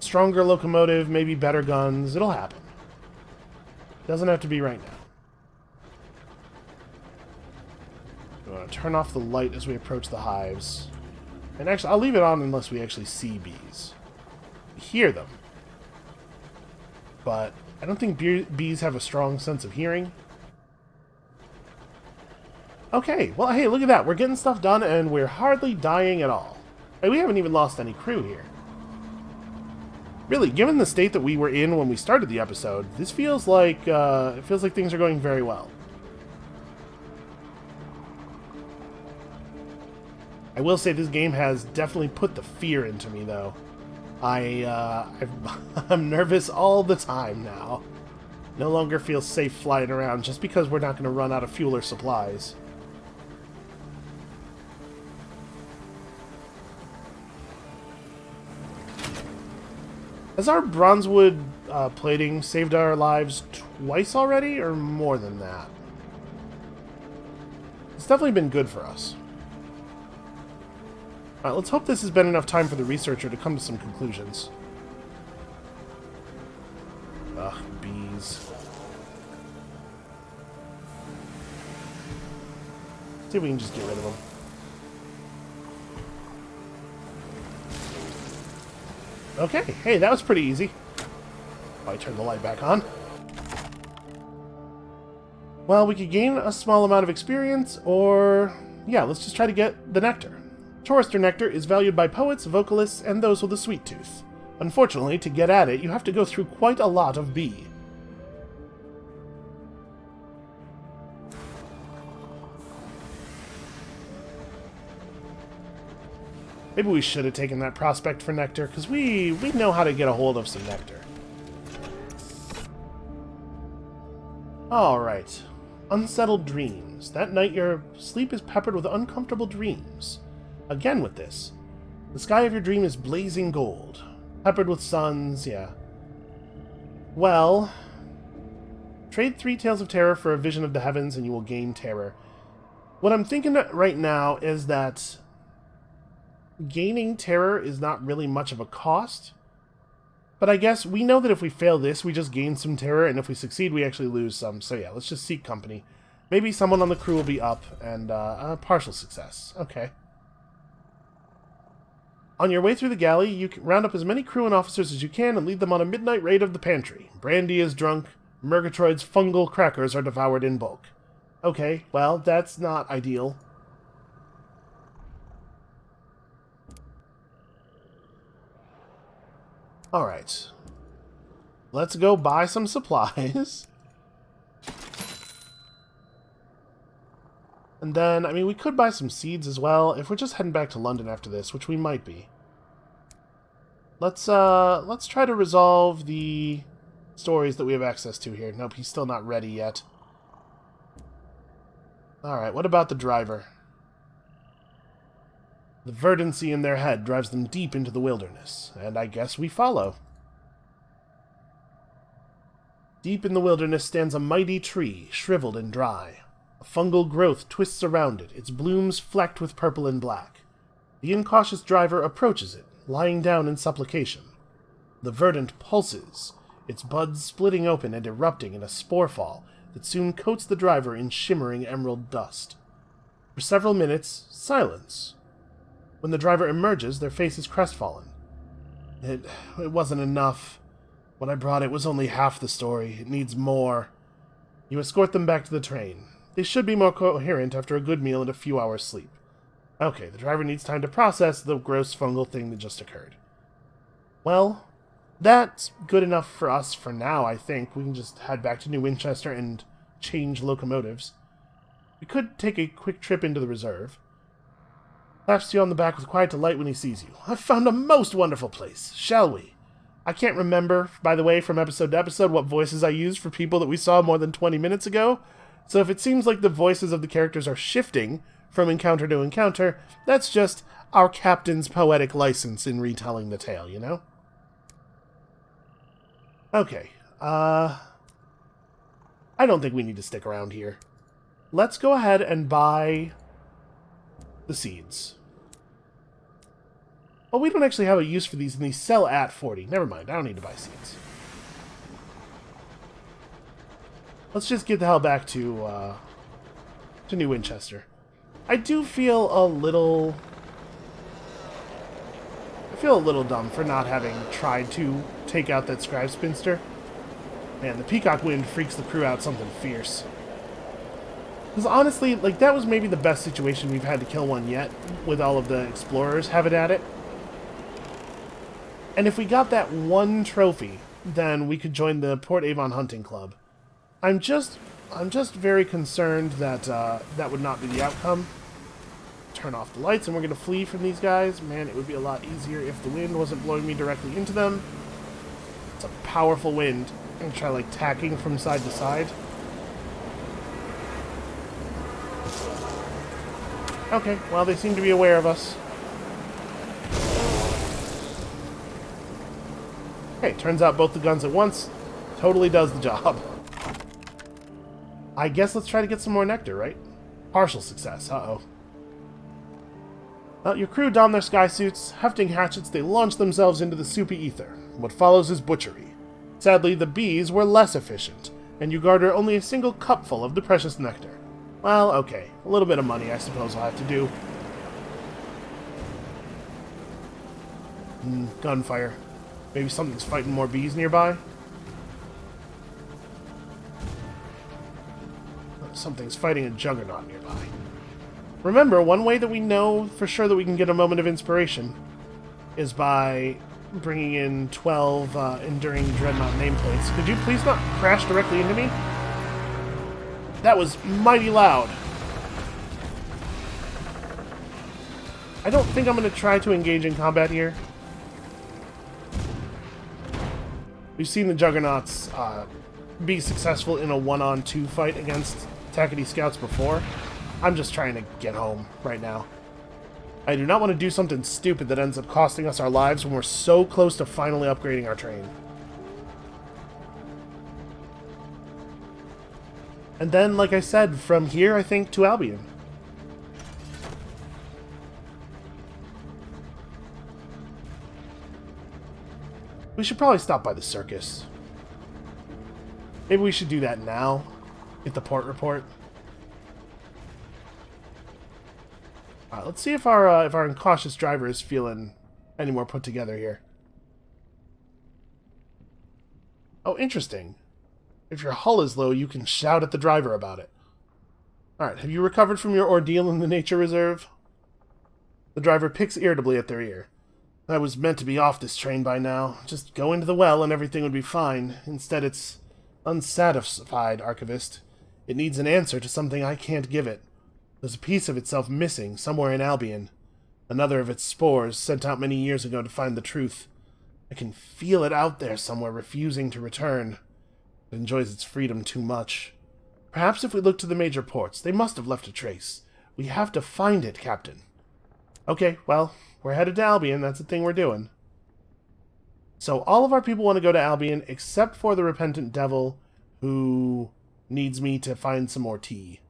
Stronger locomotive, maybe better guns. It'll happen. Doesn't have to be right now. We want to turn off the light as we approach the hives. And actually, I'll leave it on unless we actually see bees. We hear them. But I don't think bees have a strong sense of hearing. Okay, well, hey, look at that. We're getting stuff done, and we're hardly dying at all. And we haven't even lost any crew here. Really, given the state that we were in when we started the episode, this feels like it feels like things are going very well. I will say this game has definitely put the fear into me, though. I'm nervous all the time now. No longer feel safe flying around just because we're not going to run out of fuel or supplies. Has our bronzewood plating saved our lives twice already, or more than that? It's definitely been good for us. Alright, let's hope this has been enough time for the researcher to come to some conclusions. Ugh, bees. See if we can just get rid of them. Okay, hey, that was pretty easy. I turned the light back on. Well, we could gain a small amount of experience, or... yeah, let's just try to get the nectar. Chorister nectar is valued by poets, vocalists, and those with a sweet tooth. Unfortunately, to get at it, you have to go through quite a lot of bee. Maybe we should have taken that prospect for nectar, because we know how to get a hold of some nectar. Alright. Unsettled dreams. That night your sleep is peppered with uncomfortable dreams. Again with this. The sky of your dream is blazing gold. Peppered with suns, yeah. Well... trade 3 Tales of Terror for a vision of the heavens and you will gain terror. What I'm thinking right now is that... gaining terror is not really much of a cost. But I guess we know that if we fail this, we just gain some terror, and if we succeed, we actually lose some. So yeah, let's just seek company. Maybe someone on the crew will be up, and a partial success. Okay. On your way through the galley, you can round up as many crew and officers as you can and lead them on a midnight raid of the pantry. Brandy is drunk. Murgatroyd's fungal crackers are devoured in bulk. Okay, well, that's not ideal. Alright. Let's go buy some supplies. And then, I mean, we could buy some seeds as well, if we're just heading back to London after this, which we might be. Let's try to resolve the stories that we have access to here. Nope, he's still not ready yet. Alright, what about the driver? The verdancy in their head drives them deep into the wilderness, and I guess we follow. Deep in the wilderness stands a mighty tree, shriveled and dry. A fungal growth twists around it, its blooms flecked with purple and black. The incautious driver approaches it, lying down in supplication. The verdant pulses, its buds splitting open and erupting in a spore fall that soon coats the driver in shimmering emerald dust. For several minutes, silence. When the driver emerges, their face is crestfallen. It wasn't enough. When I brought it was only half the story. It needs more. You escort them back to the train. They should be more coherent after a good meal and a few hours' sleep. Okay, the driver needs time to process the gross fungal thing that just occurred. Well, that's good enough for us for now, I think. We can just head back to New Winchester and change locomotives. We could take a quick trip into the reserve. Claps you on the back with quiet delight when he sees you. I've found a most wonderful place. Shall we? I can't remember, by the way, from episode to episode, what voices I used for people that we saw more than 20 minutes ago. So if it seems like the voices of the characters are shifting from encounter to encounter, that's just our captain's poetic license in retelling the tale, you know? Okay, I don't think we need to stick around here. Let's go ahead and buy the seeds. Well, we don't actually have a use for these, and these sell at 40. Never mind, I don't need to buy seeds. Let's just get the hell back to New Winchester. I do feel a little... I feel a little dumb for not having tried to take out that scribe spinster. Man, the peacock wind freaks the crew out something fierce. Because honestly, like, that was maybe the best situation we've had to kill one yet, with all of the explorers have it at it. And if we got that one trophy, then we could join the Port Avon Hunting Club. I'm just very concerned that that would not be the outcome. Turn off the lights and we're going to flee from these guys. Man, it would be a lot easier if the wind wasn't blowing me directly into them. It's a powerful wind. I'm going to try, like, tacking from side to side. Okay, well, they seem to be aware of us. Okay, turns out both the guns at once totally does the job. I guess let's try to get some more nectar, right? Partial success, uh-oh. Well, your crew don their sky suits. Hefting hatchets, they launch themselves into the soupy ether. What follows is butchery. Sadly, the bees were less efficient, and you garner only a single cupful of the precious nectar. Well, okay. A little bit of money, I suppose I'll have to do. Gunfire. Maybe something's fighting more bees nearby? Something's fighting a juggernaut nearby. Remember, one way that we know for sure that we can get a moment of inspiration is by bringing in 12 Enduring Dreadnought nameplates. Could you please not crash directly into me? That was mighty loud. I don't think I'm going to try to engage in combat here. We've seen the Juggernauts be successful in a 1-on-2 fight against Tackety Scouts before. I'm just trying to get home right now. I do not want to do something stupid that ends up costing us our lives when we're so close to finally upgrading our train. And then, like I said, from here, I think, to Albion. We should probably stop by the circus. Maybe we should do that now. Get the port report. Alright, let's see if our incautious driver is feeling any more put together here. Oh, interesting. If your hull is low, you can shout at the driver about it. Alright, have you recovered from your ordeal in the nature reserve? The driver picks irritably at their ear. I was meant to be off this train by now. Just go into the well and everything would be fine. Instead, it's unsatisfied, Archivist. It needs an answer to something I can't give it. There's a piece of itself missing somewhere in Albion. Another of its spores sent out many years ago to find the truth. I can feel it out there somewhere, refusing to return. It enjoys its freedom too much. Perhaps if we look to the major ports, they must have left a trace. We have to find it, Captain. Okay, well, we're headed to Albion. That's the thing we're doing. So all of our people want to go to Albion, except for the repentant devil, who needs me to find some more tea.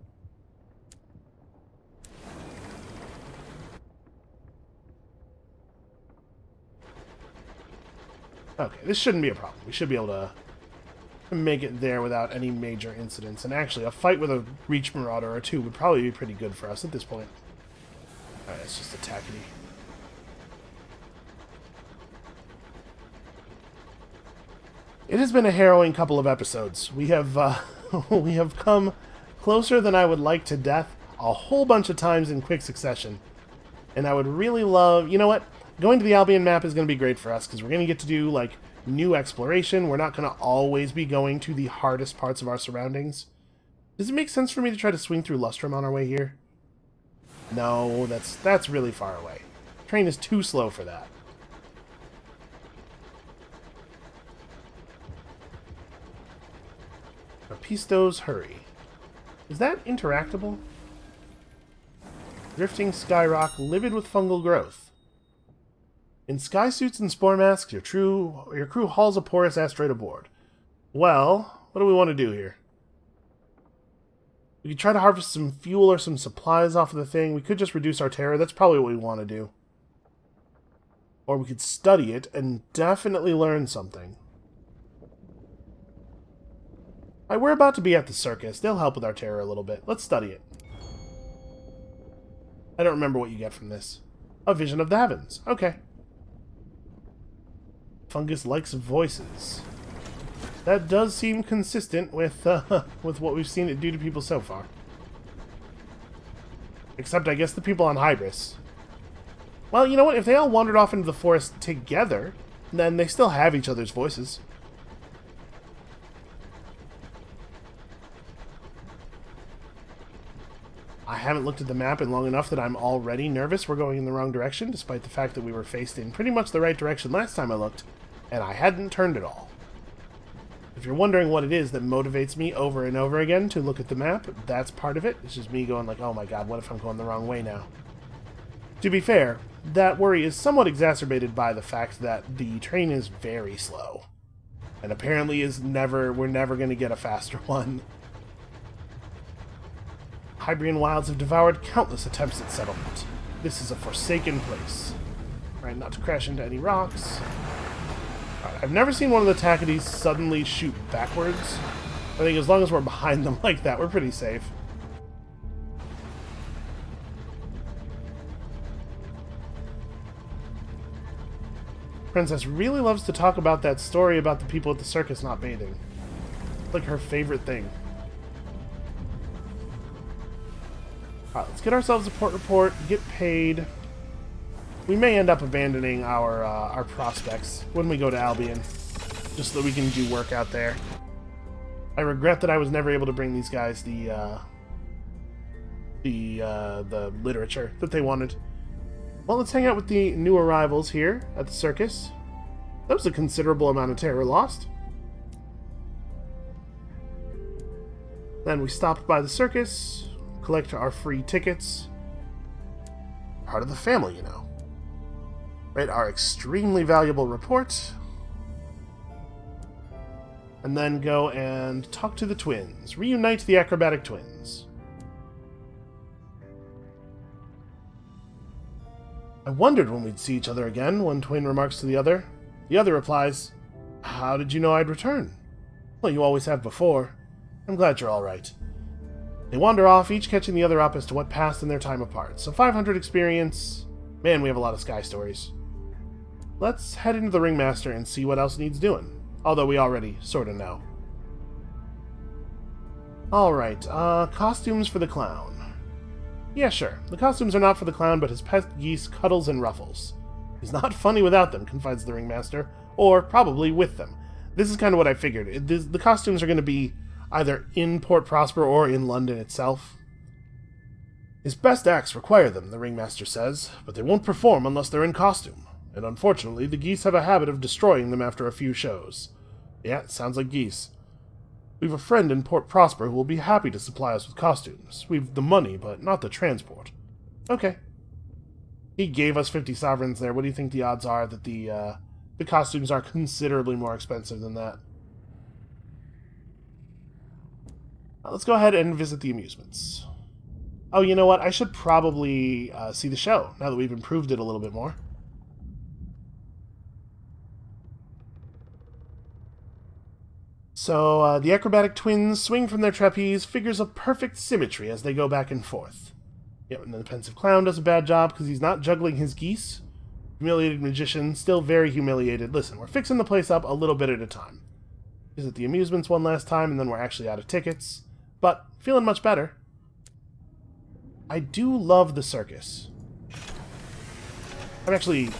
Okay, this shouldn't be a problem. We should be able to make it there without any major incidents. And actually, a fight with a Reach Marauder or two would probably be pretty good for us at this point. Alright, let's just attack it. It has been a harrowing couple of episodes. We have we have come closer than I would like to death a whole bunch of times in quick succession. And I would really love... You know what? Going to the Albion map is going to be great for us, because we're going to get to do, like, new exploration. We're not going to always be going to the hardest parts of our surroundings. Does it make sense for me to try to swing through Lustrum on our way here? No, that's really far away. Train is too slow for that. Pistos Hurry. Is that interactable? Drifting Skyrock, livid with fungal growth. In sky suits and spore masks, your crew hauls a porous asteroid aboard. Well, what do we want to do here? We could try to harvest some fuel or some supplies off of the thing. We could just reduce our terror. That's probably what we want to do. Or we could study it and definitely learn something. We're about to be at the circus. They'll help with our terror a little bit. Let's study it. I don't remember what you get from this. A vision of the heavens. Okay. Fungus likes voices. That does seem consistent with what we've seen it do to people so far. Except, I guess, the people on Hybris. Well, you know what? If they all wandered off into the forest together, then they still have each other's voices. I haven't looked at the map in long enough that I'm already nervous we're going in the wrong direction, despite the fact that we were faced in pretty much the right direction last time I looked, and I hadn't turned at all. If you're wondering what it is that motivates me over and over again to look at the map, that's part of it. It's just me going like, oh my god, what if I'm going the wrong way now? To be fair, that worry is somewhat exacerbated by the fact that the train is very slow. And apparently we're never going to get a faster one. Hybrian wilds have devoured countless attempts at settlement. This is a forsaken place. Right, not to crash into any rocks. Right, I've never seen one of the Tacadies suddenly shoot backwards. I think as long as we're behind them like that, we're pretty safe. Princess really loves to talk about that story about the people at the circus not bathing. It's like her favorite thing. Alright, let's get ourselves a port report, get paid. We may end up abandoning our prospects when we go to Albion, just so that we can do work out there. I regret that I was never able to bring these guys the literature that they wanted. Well, let's hang out with the new arrivals here at the circus. That was a considerable amount of terror lost. Then we stopped by the circus, collect our free tickets. Part of the family, you know. Write our extremely valuable report. And then go and talk to the twins. Reunite the acrobatic twins. I wondered when we'd see each other again, one twin remarks to the other. The other replies, "How did you know I'd return?" "Well, you always have before. I'm glad you're all right." They wander off, each catching the other up as to what passed in their time apart. So 500 experience. Man, we have a lot of Sky stories. Let's head into the Ringmaster and see what else needs doing. Although we already sort of know. Alright, costumes for the clown. Yeah, sure. The costumes are not for the clown, but his pet geese, Cuddles and Ruffles. He's not funny without them, confides the Ringmaster. Or probably with them. This is kind of what I figured. The costumes are going to be either in Port Prosper or in London itself. His best acts require them, the Ringmaster says, but they won't perform unless they're in costume. And unfortunately, the geese have a habit of destroying them after a few shows. Yeah, sounds like geese. We've a friend in Port Prosper who will be happy to supply us with costumes. We've the money, but not the transport. Okay. He gave us 50 sovereigns there. What do you think the odds are that the costumes are considerably more expensive than that? Let's go ahead and visit the amusements. Oh, you know what? I should probably see the show, now that we've improved it a little bit more. So, the acrobatic twins swing from their trapeze, figures of perfect symmetry as they go back and forth. Yep, and then the pensive clown does a bad job because he's not juggling his geese. Humiliated magician, still very humiliated. Listen, we're fixing the place up a little bit at a time. Visit the amusements one last time, and then we're actually out of tickets. But, feeling much better. I do love the circus. I'm actually,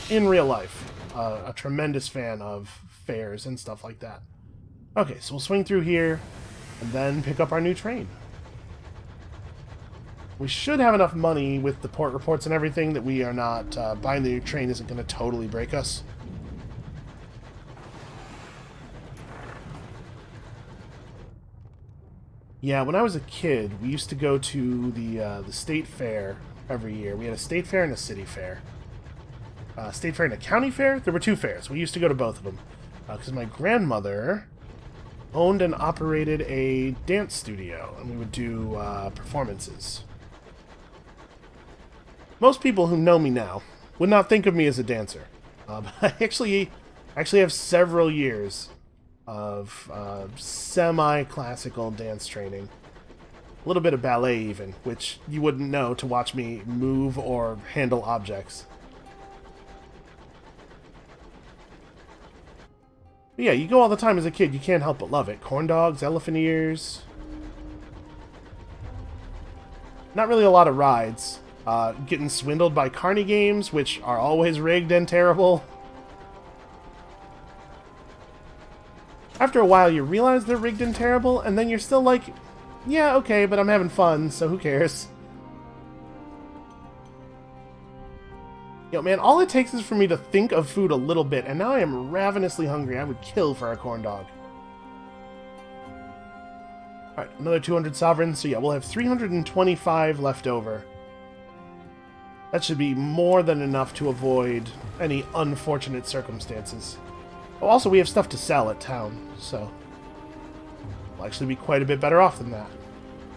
in real life, a tremendous fan of fairs and stuff like that. Okay, so we'll swing through here, and then pick up our new train. We should have enough money with the port reports and everything that we are not, buying the new train isn't going to totally break us. Yeah, when I was a kid, we used to go to the state fair every year. We had a state fair and a city fair. State fair and a county fair? There were two fairs. We used to go to both of them. Because my grandmother owned and operated a dance studio, and we would do performances. Most people who know me now would not think of me as a dancer. But I actually have several years of semi-classical dance training. A little bit of ballet even, which you wouldn't know to watch me move or handle objects. But yeah, you go all the time as a kid, you can't help but love it. Corn dogs, elephant ears. Not really a lot of rides. Getting swindled by carny games, which are always rigged and terrible. After a while, you realize they're rigged and terrible, and then you're still like, yeah, okay, but I'm having fun, so who cares? Yo, man, all it takes is for me to think of food a little bit, and now I am ravenously hungry. I would kill for a corn dog. Alright, another 200 sovereigns, so yeah, we'll have 325 left over. That should be more than enough to avoid any unfortunate circumstances. Oh, also, we have stuff to sell at town, so we'll actually be quite a bit better off than that.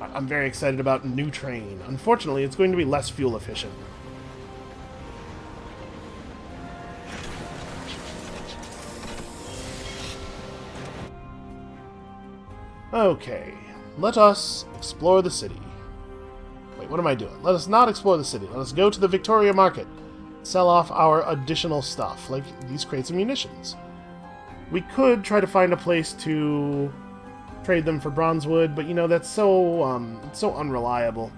I'm very excited about new train. Unfortunately, it's going to be less fuel efficient. Okay, let us explore the city. Wait, what am I doing? Let us not explore the city. Let us go to the Victoria Market. Sell off our additional stuff, like these crates of munitions. We could try to find a place to trade them for bronzewood, but you know, that's so, it's so unreliable.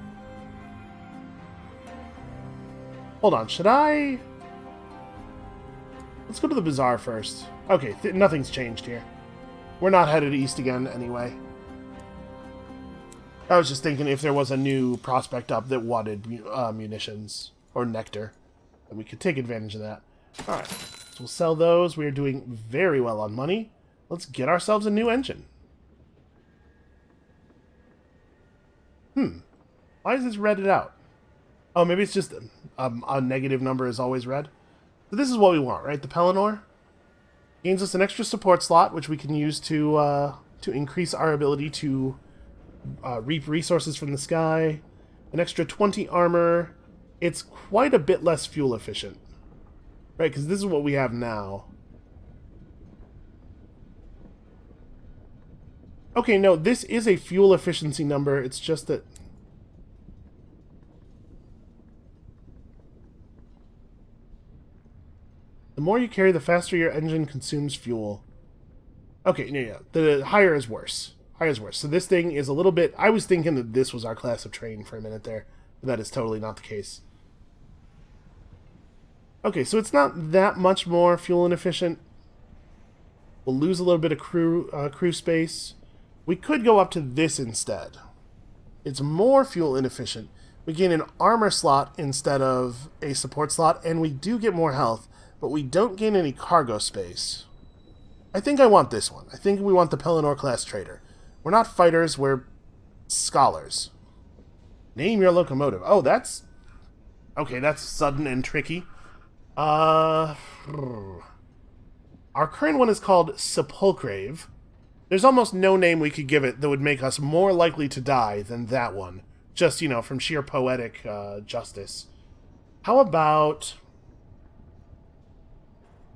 Hold on, should I? Let's go to the bazaar first. Okay, nothing's changed here. We're not headed east again anyway. I was just thinking if there was a new prospect up that wanted munitions or nectar, then we could take advantage of that. Alright, so we'll sell those. We are doing very well on money. Let's get ourselves a new engine. Why is this redded out? Oh, maybe it's just a negative number is always red. So this is what we want, right? The Pelennor gains us an extra support slot, which we can use to increase our ability to reap resources from the sky. An extra 20 armor. It's quite a bit less fuel efficient, right? Because this is what we have now. Okay, no, this is a fuel efficiency number. It's just that the more you carry, the faster your engine consumes fuel. Okay, yeah, the higher is worse. Higher is worse. So this thing is a little bit... I was thinking that this was our class of train for a minute there, but that is totally not the case. Okay, so it's not that much more fuel inefficient. We'll lose a little bit of crew space. We could go up to this instead. It's more fuel inefficient. We gain an armor slot instead of a support slot, and we do get more health, but we don't gain any cargo space. I think I want this one. I think we want the Pelennor class trader. We're not fighters, we're scholars. Name your locomotive. Oh, that's... Okay, that's sudden and tricky. Our current one is called Sepulchrave. There's almost no name we could give it that would make us more likely to die than that one. Just, you know, from sheer poetic justice. How about...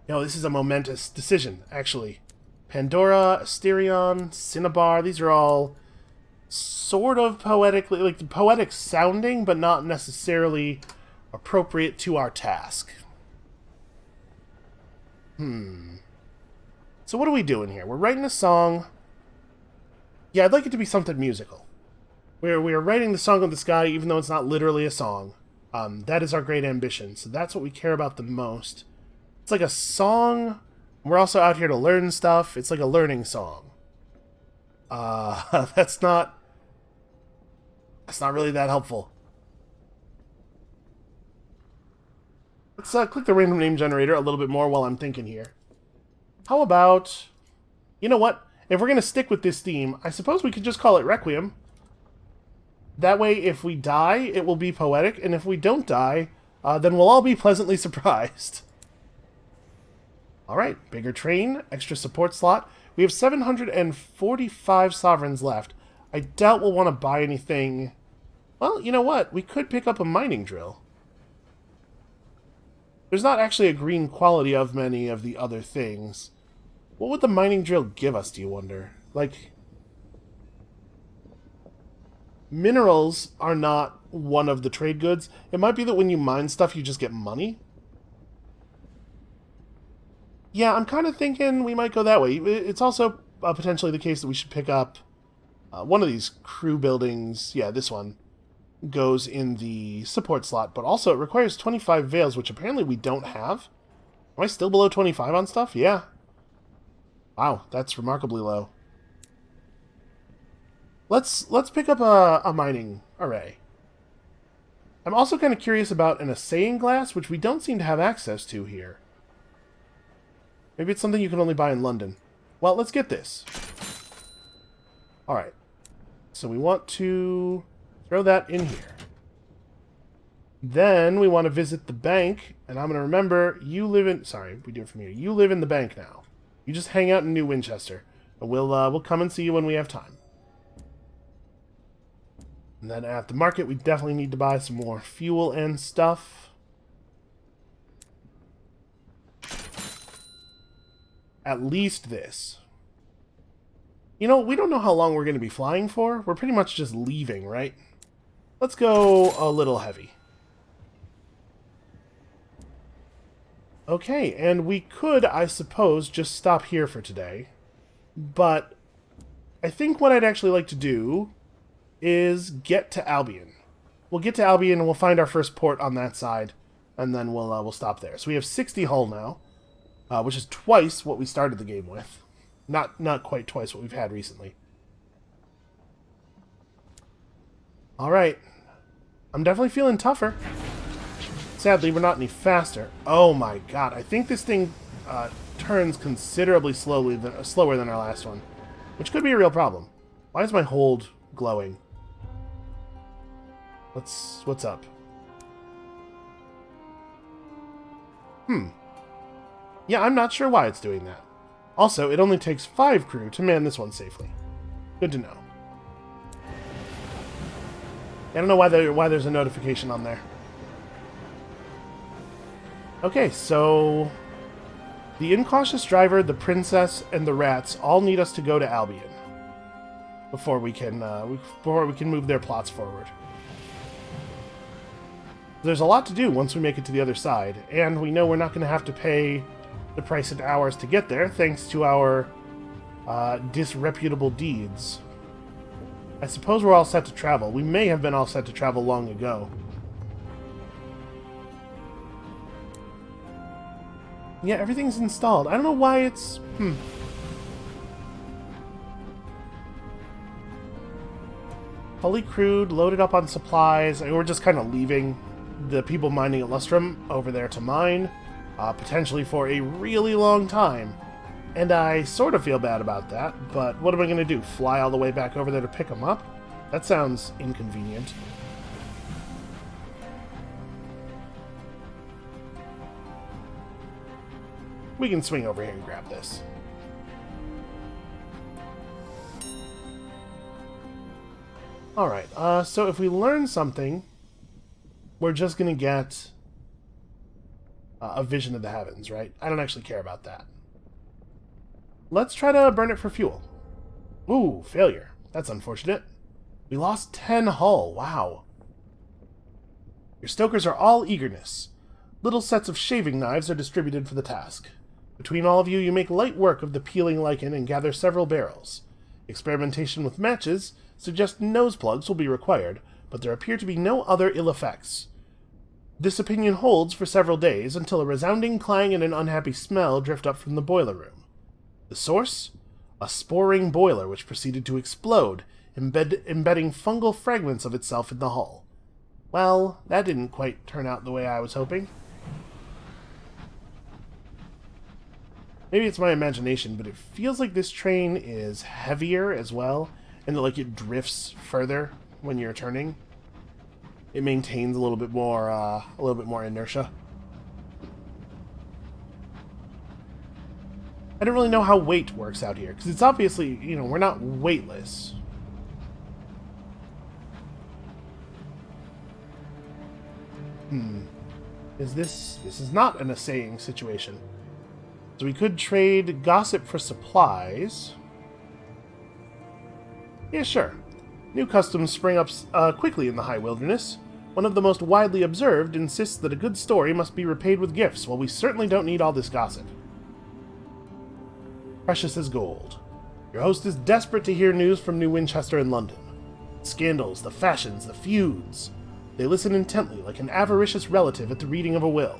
No, this is a momentous decision, actually. Pandora, Asterion, Cinnabar, these are all sort of poetically, like poetic sounding, but not necessarily appropriate to our task. So what are we doing here? We're writing a song. Yeah, I'd like it to be something musical. We're writing the Song of the Sky, even though it's not literally a song. That is our great ambition, so that's what we care about the most. It's like a song. We're also out here to learn stuff. It's like a learning song. That's not really that helpful. Let's click the random name generator a little bit more while I'm thinking here. How about... You know what? If we're going to stick with this theme, I suppose we could just call it Requiem. That way, if we die, it will be poetic, and if we don't die, then we'll all be pleasantly surprised. Alright, bigger train, extra support slot. We have 745 sovereigns left. I doubt we'll want to buy anything. Well, you know what? We could pick up a mining drill. There's not actually a green quality of many of the other things. What would the mining drill give us, do you wonder? Like, minerals are not one of the trade goods. It might be that when you mine stuff, you just get money. Yeah, I'm kind of thinking we might go that way. It's also potentially the case that we should pick up one of these crew buildings. Yeah, this one goes in the support slot, but also it requires 25 veils, which apparently we don't have. Am I still below 25 on stuff? Yeah. Wow, that's remarkably low. Let's pick up a mining array. I'm also kind of curious about an assaying glass, which we don't seem to have access to here. Maybe it's something you can only buy in London. Well, let's get this. Alright. So we want to throw that in here. Then we want to visit the bank, and I'm going to remember, you live in... Sorry, we do it from here. You live in the bank now. You just hang out in New Winchester. And we'll come and see you when we have time. And then at the market, we definitely need to buy some more fuel and stuff. At least this. You know, we don't know how long we're going to be flying for. We're pretty much just leaving, right? Let's go a little heavy. Okay, and we could, I suppose, just stop here for today. But I think what I'd actually like to do is get to Albion. We'll get to Albion and we'll find our first port on that side, and then we'll stop there. So we have 60 hull now. Which is twice what we started the game with. Not quite twice what we've had recently. Alright. I'm definitely feeling tougher. Sadly, we're not any faster. Oh my god, I think this thing turns considerably slower than our last one. Which could be a real problem. Why is my hold glowing? What's up? Yeah, I'm not sure why it's doing that. Also, it only takes 5 crew to man this one safely. Good to know. I don't know why there's a notification on there. Okay, so the incautious driver, the princess, and the rats all need us to go to Albion before we can move their plots forward. There's a lot to do once we make it to the other side, and we know we're not going to have to pay the price in hours to get there, thanks to our disreputable deeds. I suppose we're all set to travel. We may have been all set to travel long ago. Yeah, everything's installed. I don't know why it's... Fully crewed, loaded up on supplies, and we're just kind of leaving the people mining at Lustrum over there to mine. Potentially for a really long time. And I sort of feel bad about that, but what am I going to do? Fly all the way back over there to pick them up? That sounds inconvenient. We can swing over here and grab this. Alright, so if we learn something, we're just going to get a vision of the heavens, right? I don't actually care about that. Let's try to burn it for fuel. Ooh, failure. That's unfortunate. We lost 10 hull. Wow. Your stokers are all eagerness. Little sets of shaving knives are distributed for the task. Between all of you, you make light work of the peeling lichen and gather several barrels. Experimentation with matches suggests nose plugs will be required, but there appear to be no other ill effects. This opinion holds for several days until a resounding clang and an unhappy smell drift up from the boiler room. The source? A sporing boiler which proceeded to explode, embedding fungal fragments of itself in the hull. Well, that didn't quite turn out the way I was hoping. Maybe it's my imagination, but it feels like this train is heavier as well, and that like it drifts further when you're turning. It maintains a little bit more inertia. I don't really know how weight works out here, because it's obviously, you know, we're not weightless. This is not an assaying situation. So we could trade gossip for supplies. Yeah, sure. New customs spring up quickly in the high wilderness. One of the most widely observed insists that a good story must be repaid with gifts, while we certainly don't need all this gossip. Precious as gold. Your host is desperate to hear news from New Winchester and London. Scandals, the fashions, the feuds. They listen intently, like an avaricious relative at the reading of a will.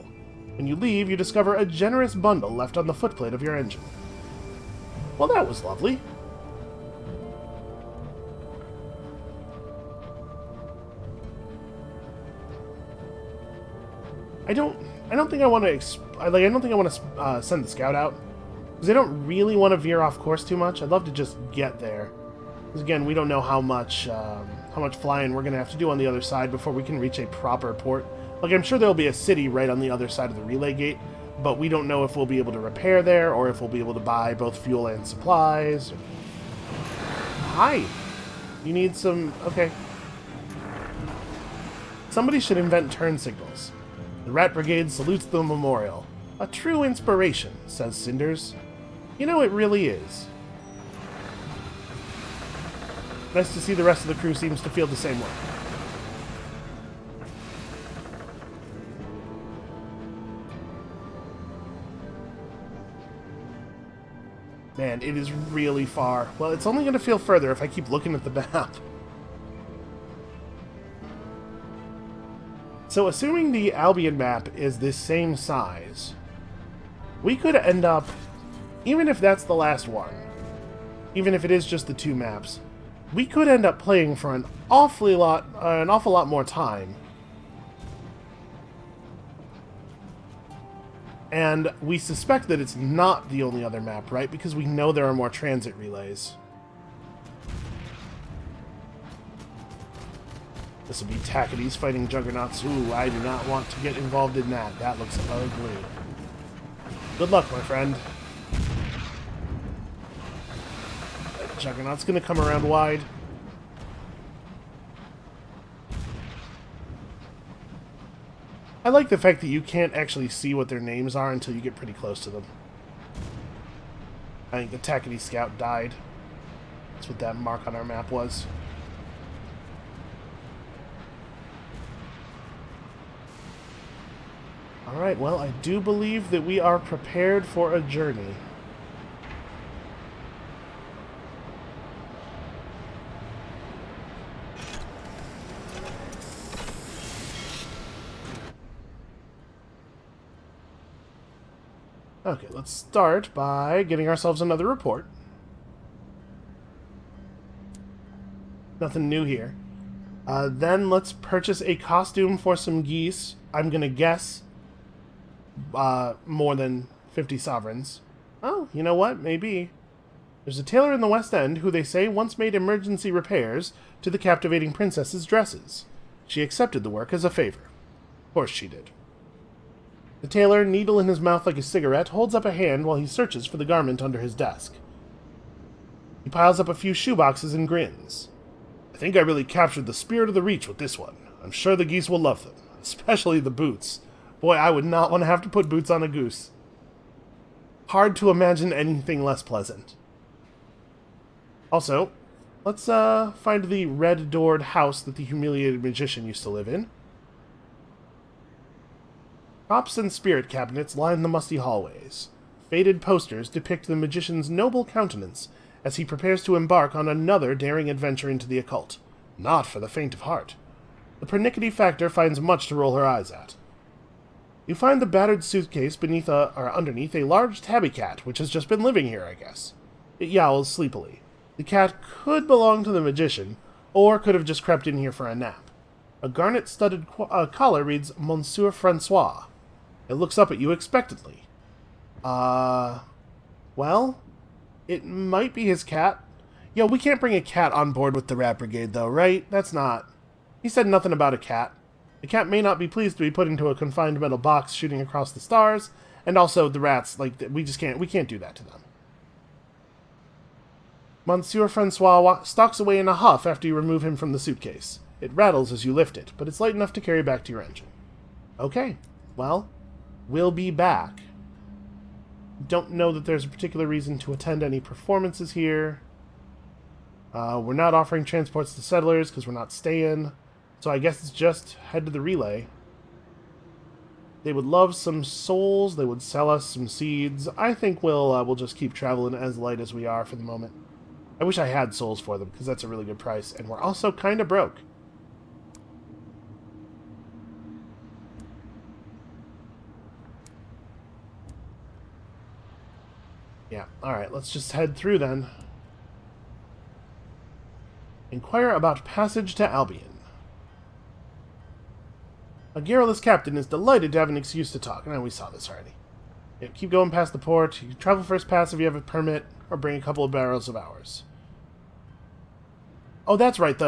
When you leave, you discover a generous bundle left on the footplate of your engine. Well, that was lovely. I don't think I want to send the scout out, because I don't really want to veer off course too much. I'd love to just get there, because again, we don't know how much flying we're gonna have to do on the other side before we can reach a proper port. Like, I'm sure there'll be a city right on the other side of the relay gate, but we don't know if we'll be able to repair there or if we'll be able to buy both fuel and supplies. Hi, you need some. Okay. Somebody should invent turn signals. The Rat Brigade salutes the memorial. A true inspiration, says Cinders. You know, it really is. Nice to see the rest of the crew seems to feel the same way. Man, it is really far. Well, it's only going to feel further if I keep looking at the map. So, assuming the Albion map is this same size, we could end up, even if that's the last one, even if it is just the two maps, we could end up playing for an awful lot more time. And we suspect that it's not the only other map, right? Because we know there are more transit relays. This will be Tackities fighting Juggernauts. Ooh, I do not want to get involved in that. That looks ugly. Good luck, my friend. That Juggernaut's gonna come around wide. I like the fact that you can't actually see what their names are until you get pretty close to them. I think the Tackety Scout died. That's what that mark on our map was. Alright, well, I do believe that we are prepared for a journey. Okay, let's start by getting ourselves another report. Nothing new here. Then let's purchase a costume for some geese. I'm gonna guess more than 50 sovereigns. Oh, you know what? Maybe. There's a tailor in the West End who they say once made emergency repairs to the captivating princess's dresses. She accepted the work as a favor. Of course she did. The tailor, needle in his mouth like a cigarette, holds up a hand while he searches for the garment under his desk. He piles up a few shoeboxes and grins. I think I really captured the spirit of the Reach with this one. I'm sure the geese will love them, especially the boots. Boy, I would not want to have to put boots on a goose. Hard to imagine anything less pleasant. Also, let's find the red-doored house that the humiliated magician used to live in. Props and spirit cabinets line the musty hallways. Faded posters depict the magician's noble countenance as he prepares to embark on another daring adventure into the occult. Not for the faint of heart. The pernickety factor finds much to roll her eyes at. You find the battered suitcase underneath a large tabby cat, which has just been living here, I guess. It yowls sleepily. The cat could belong to the magician, or could have just crept in here for a nap. A garnet-studded collar reads Monsieur Francois. It looks up at you expectantly. Well, it might be his cat. Yo, we can't bring a cat on board with the Rat Brigade, though, right? That's not... He said nothing about a cat. The cat may not be pleased to be put into a confined metal box shooting across the stars, and also the rats, we can't do that to them. Monsieur Francois stalks away in a huff after you remove him from the suitcase. It rattles as you lift it, but it's light enough to carry back to your engine. Okay, well, we'll be back. Don't know that there's a particular reason to attend any performances here. We're not offering transports to settlers because we're not staying, so I guess it's just head to the relay. They would love some souls. They would sell us some seeds. I think we'll just keep traveling as light as we are for the moment. I wish I had souls for them, because that's a really good price, and we're also kind of broke. Yeah, alright, let's just head through then. Inquire about passage to Albion. A garrulous captain is delighted to have an excuse to talk. Now, we saw this already. Yeah, keep going past the port. You can travel first pass if you have a permit, or bring a couple of barrels of ours. Oh, that's right,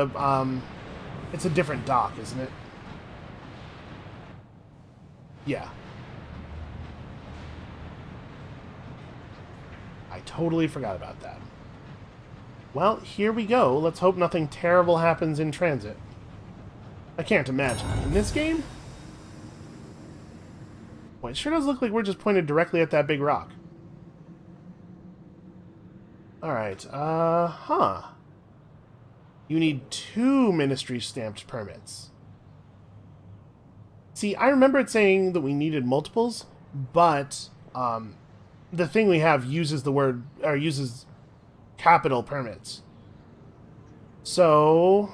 it's a different dock, isn't it? Yeah. I totally forgot about that. Well, here we go. Let's hope nothing terrible happens in transit. I can't imagine. In this game? Well, it sure does look like we're just pointed directly at that big rock. Alright, You need 2 ministry-stamped permits. See, I remember it saying that we needed multiples, but the thing we have uses uses capital permits. So,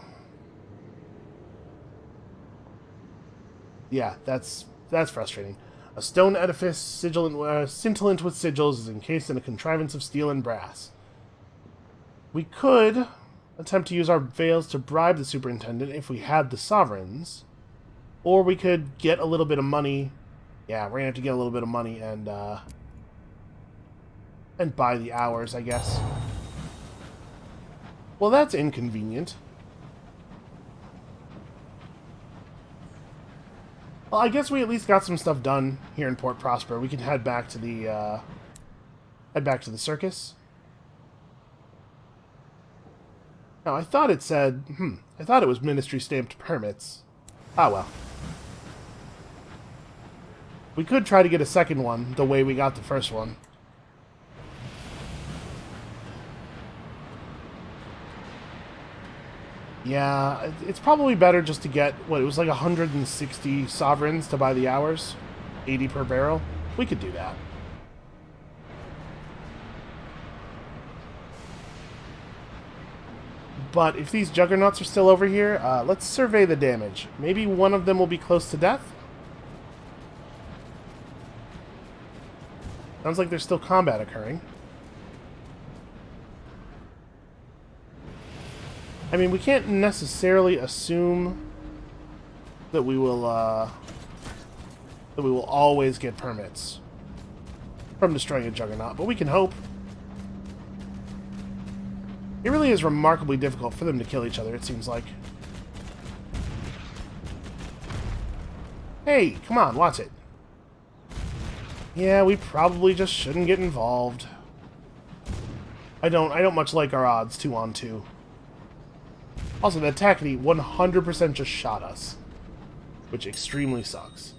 yeah, that's frustrating. A stone edifice scintillant with sigils is encased in a contrivance of steel and brass. We could attempt to use our veils to bribe the superintendent if we had the sovereigns, or we could get a little bit of money. Yeah, we're gonna have to get a little bit of money and buy the hours, I guess. Well, that's inconvenient. Well, I guess we at least got some stuff done here in Port Prosper. We can head back to the circus. Now, I thought it said, I thought it was ministry-stamped permits. Ah, well. We could try to get a second one, the way we got the first one. Yeah, it's probably better just to get, what, it was like 160 sovereigns to buy the hours? 80 per barrel? We could do that. But if these juggernauts are still over here, let's survey the damage. Maybe one of them will be close to death? Sounds like there's still combat occurring. I mean, we can't necessarily assume that we will always get permits. from destroying a juggernaut, but we can hope. It really is remarkably difficult for them to kill each other, it seems like. Hey, come on, watch it. Yeah, we probably just shouldn't get involved. I don't much like our odds 2-on-2. Also, that Tackety 100% just shot us, which extremely sucks.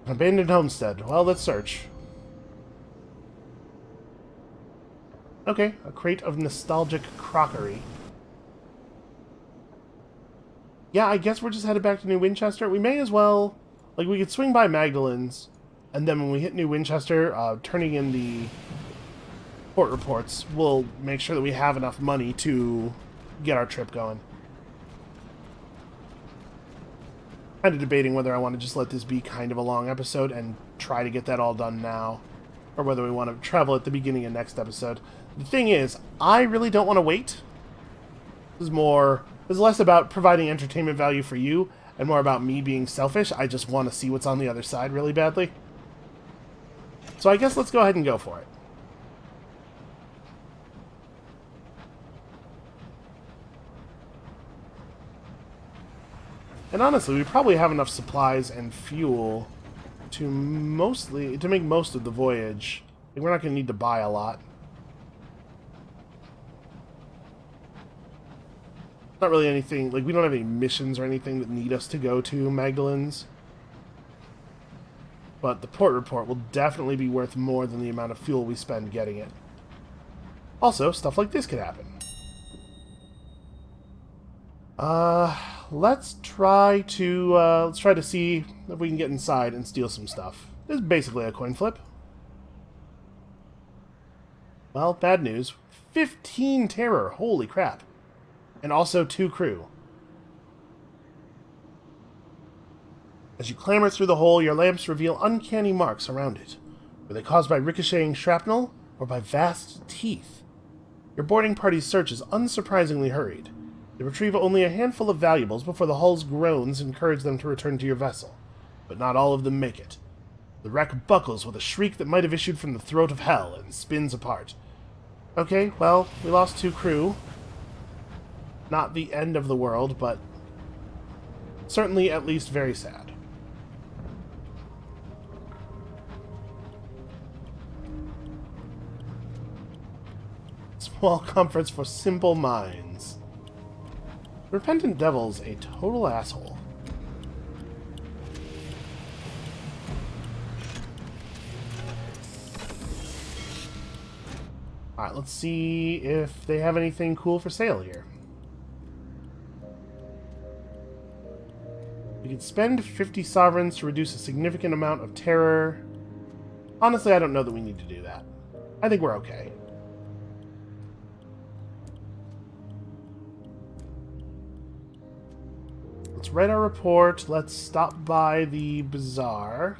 An abandoned homestead. Well, let's search. Okay, a crate of nostalgic crockery. Yeah, I guess we're just headed back to New Winchester. We may as well... Like, we could swing by Magdalen's, and then when we hit New Winchester, turning in the port reports, we'll make sure that we have enough money to get our trip going. Kind of debating whether I want to just let this be kind of a long episode and try to get that all done now, or whether we want to travel at the beginning of next episode. The thing is, I really don't want to wait. This is less about providing entertainment value for you and more about me being selfish. I just want to see what's on the other side really badly. So I guess let's go ahead and go for it. And honestly, we probably have enough supplies and fuel to make most of the voyage. We're not going to need to buy a lot. Not really anything, like we don't have any missions or anything that need us to go to Magdalen's. But the port report will definitely be worth more than the amount of fuel we spend getting it. Also, stuff like this could happen. Let's try to see if we can get inside and steal some stuff. This is basically a coin flip. Well, bad news. 15 terror, holy crap. And also 2 crew. As you clamber through the hole, your lamps reveal uncanny marks around it. Were they caused by ricocheting shrapnel or by vast teeth? Your boarding party's search is unsurprisingly hurried. They retrieve only a handful of valuables before the hull's groans encourage them to return to your vessel. But not all of them make it. The wreck buckles with a shriek that might have issued from the throat of hell and spins apart. Okay, well, we lost 2 crew. Not the end of the world, but certainly at least very sad. Small comforts for simple minds. Repentant Devil's a total asshole. Alright, let's see if they have anything cool for sale here. We could spend 50 sovereigns to reduce a significant amount of terror. Honestly, I don't know that we need to do that. I think we're okay. Let's write our report. Let's stop by the bazaar.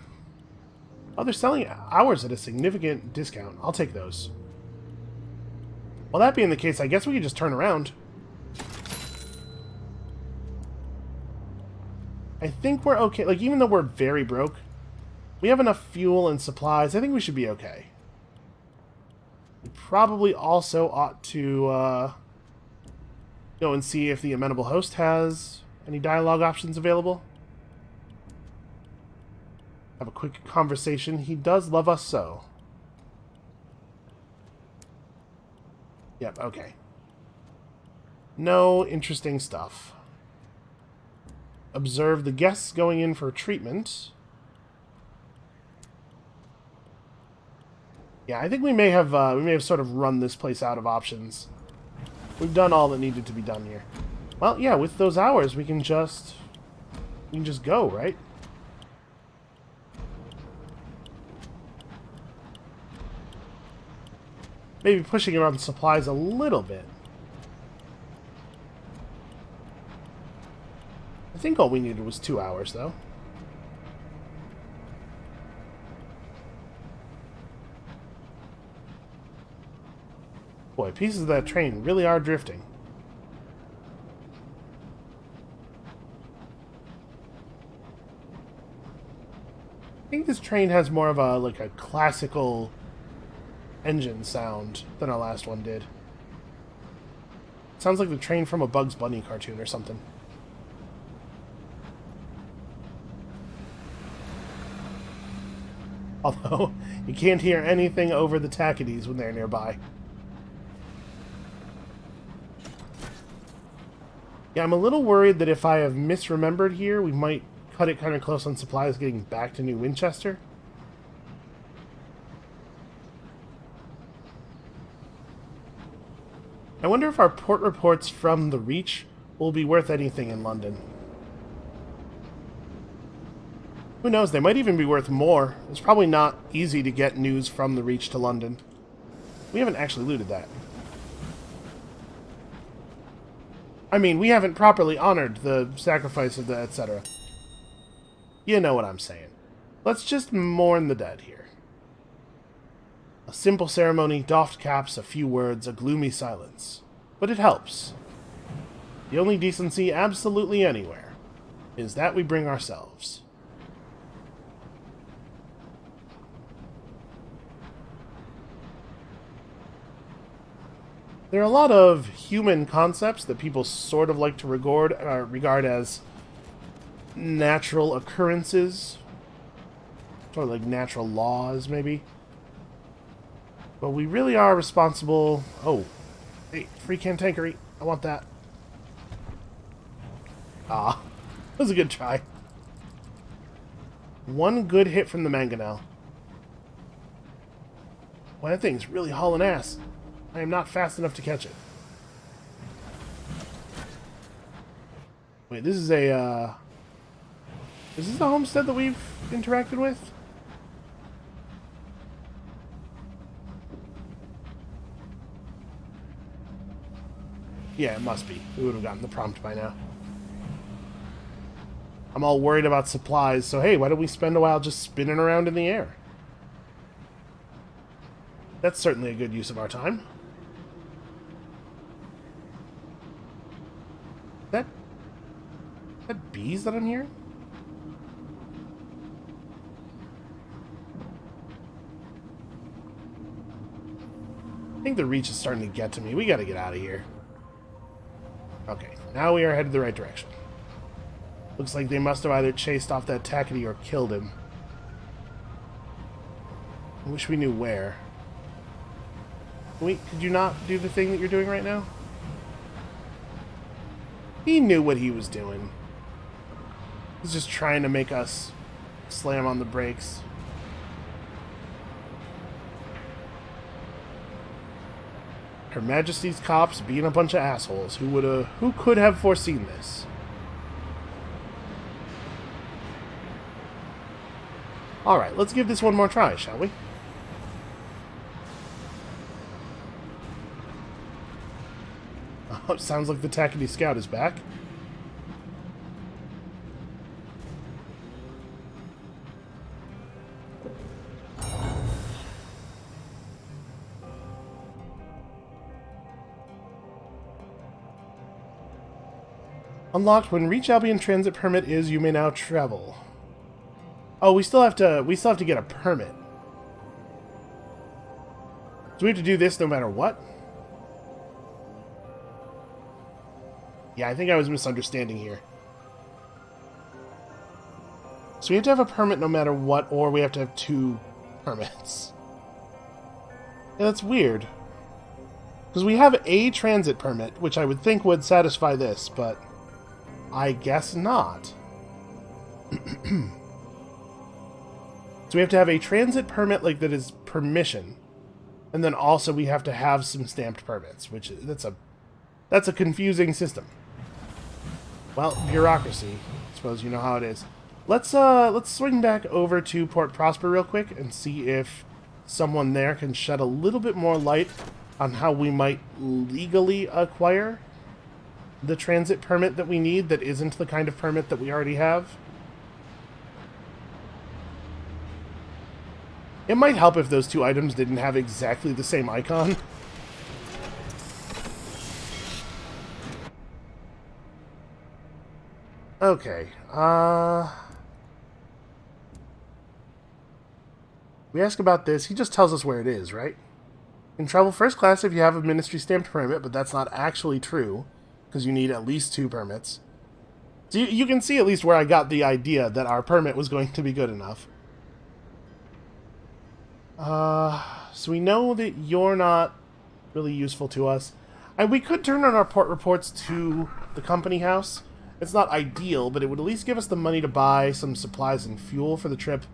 Oh, they're selling ours at a significant discount. I'll take those. Well, that being the case, I guess we could just turn around. I think we're okay. Like, even though we're very broke, we have enough fuel and supplies. I think we should be okay. We probably also ought to go and see if the amenable host has any dialogue options available. Have a quick conversation. He does love us so. Yep, okay. No interesting stuff. Observe the guests going in for treatment. Yeah, I think we may have sort of run this place out of options. We've done all that needed to be done here. Well, yeah, with those hours we can just go, right? Maybe pushing around supplies a little bit. I think all we needed was 2 hours, though. Boy, pieces of that train really are drifting. I think this train has more of a, like, a classical engine sound than our last one did. Sounds like the train from a Bugs Bunny cartoon or something. Although, you can't hear anything over the tackities when they're nearby. Yeah, I'm a little worried that if I have misremembered here, we might cut it kind of close on supplies getting back to New Winchester. I wonder if our port reports from the Reach will be worth anything in London. Who knows, they might even be worth more. It's probably not easy to get news from the Reach to London. We haven't actually looted that. I mean, we haven't properly honored the sacrifice of the etc. You know what I'm saying. Let's just mourn the dead here. A simple ceremony, doffed caps, a few words, a gloomy silence. But it helps. The only decency absolutely anywhere is that we bring ourselves. There are a lot of human concepts that people sort of like to regard as natural occurrences. Sort of like natural laws, maybe. But we really are responsible... Oh. Hey, free cantankerite. I want that. Ah. That was a good try. One good hit from the mangonel. Well, that thing's really hauling ass. I am not fast enough to catch it. Wait, this is a, Is this the homestead that we've interacted with? Yeah, it must be. We would have gotten the prompt by now. I'm all worried about supplies, so hey, why don't we spend a while just spinning around in the air? That's certainly a good use of our time. That bees that I'm hearing? I think the Reach is starting to get to me. We gotta get out of here. Okay, now we are headed the right direction. Looks like they must have either chased off that tackety or killed him. I wish we knew where. Wait, could you not do the thing that you're doing right now? He knew what he was doing. He's just trying to make us slam on the brakes. Her Majesty's cops being a bunch of assholes. Who could have foreseen this? Alright, let's give this one more try, shall we? Oh, it sounds like the Tackety Scout is back. Unlocked when Reach Albion transit permit is, you may now travel. Oh, we still have to get a permit. So we have to do this no matter what? Yeah, I think I was misunderstanding here. So we have to have a permit no matter what, or we have to have 2 permits. Yeah, that's weird. Because we have a transit permit, which I would think would satisfy this, but I guess not. So we have to have a transit permit like that is permission, and then also we have to have some stamped permits, which that's a confusing system. Well, bureaucracy. I suppose you know how it is. Let's swing back over to Port Prosper real quick and see if someone there can shed a little bit more light on how we might legally acquire the transit permit that we need that isn't the kind of permit that we already have. It might help if those 2 items didn't have exactly the same icon. Okay, We ask about this, he just tells us where it is, right? You can travel first class if you have a ministry stamped permit, but that's not actually true, because you need at least 2 permits. So you can see at least where I got the idea that our permit was going to be good enough. So we know that you're not really useful to us. And we could turn on our port reports to the company house. It's not ideal, but it would at least give us the money to buy some supplies and fuel for the trip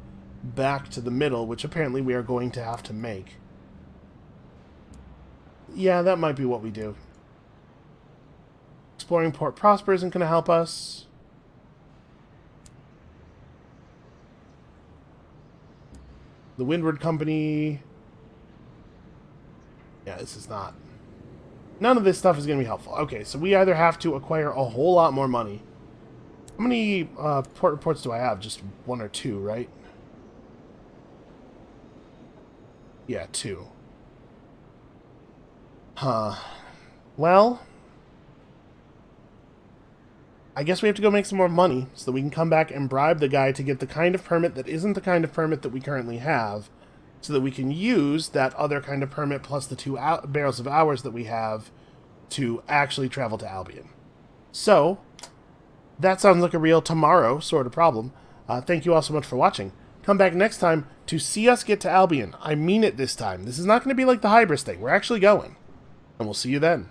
back to the middle, which apparently we are going to have to make. Yeah, that might be what we do. Exploring Port Prosper isn't going to help us. The Windward Company... Yeah, this is not... None of this stuff is going to be helpful. Okay, so we either have to acquire a whole lot more money. How many port reports do I have? Just 1 or 2, right? Yeah, 2. Huh. Well... I guess we have to go make some more money so that we can come back and bribe the guy to get the kind of permit that isn't the kind of permit that we currently have, so that we can use that other kind of permit plus the 2 barrels of hours that we have to actually travel to Albion. So, that sounds like a real tomorrow sort of problem. Thank you all so much for watching. Come back next time to see us get to Albion. I mean it this time. This is not going to be like the Hybris thing. We're actually going. And we'll see you then.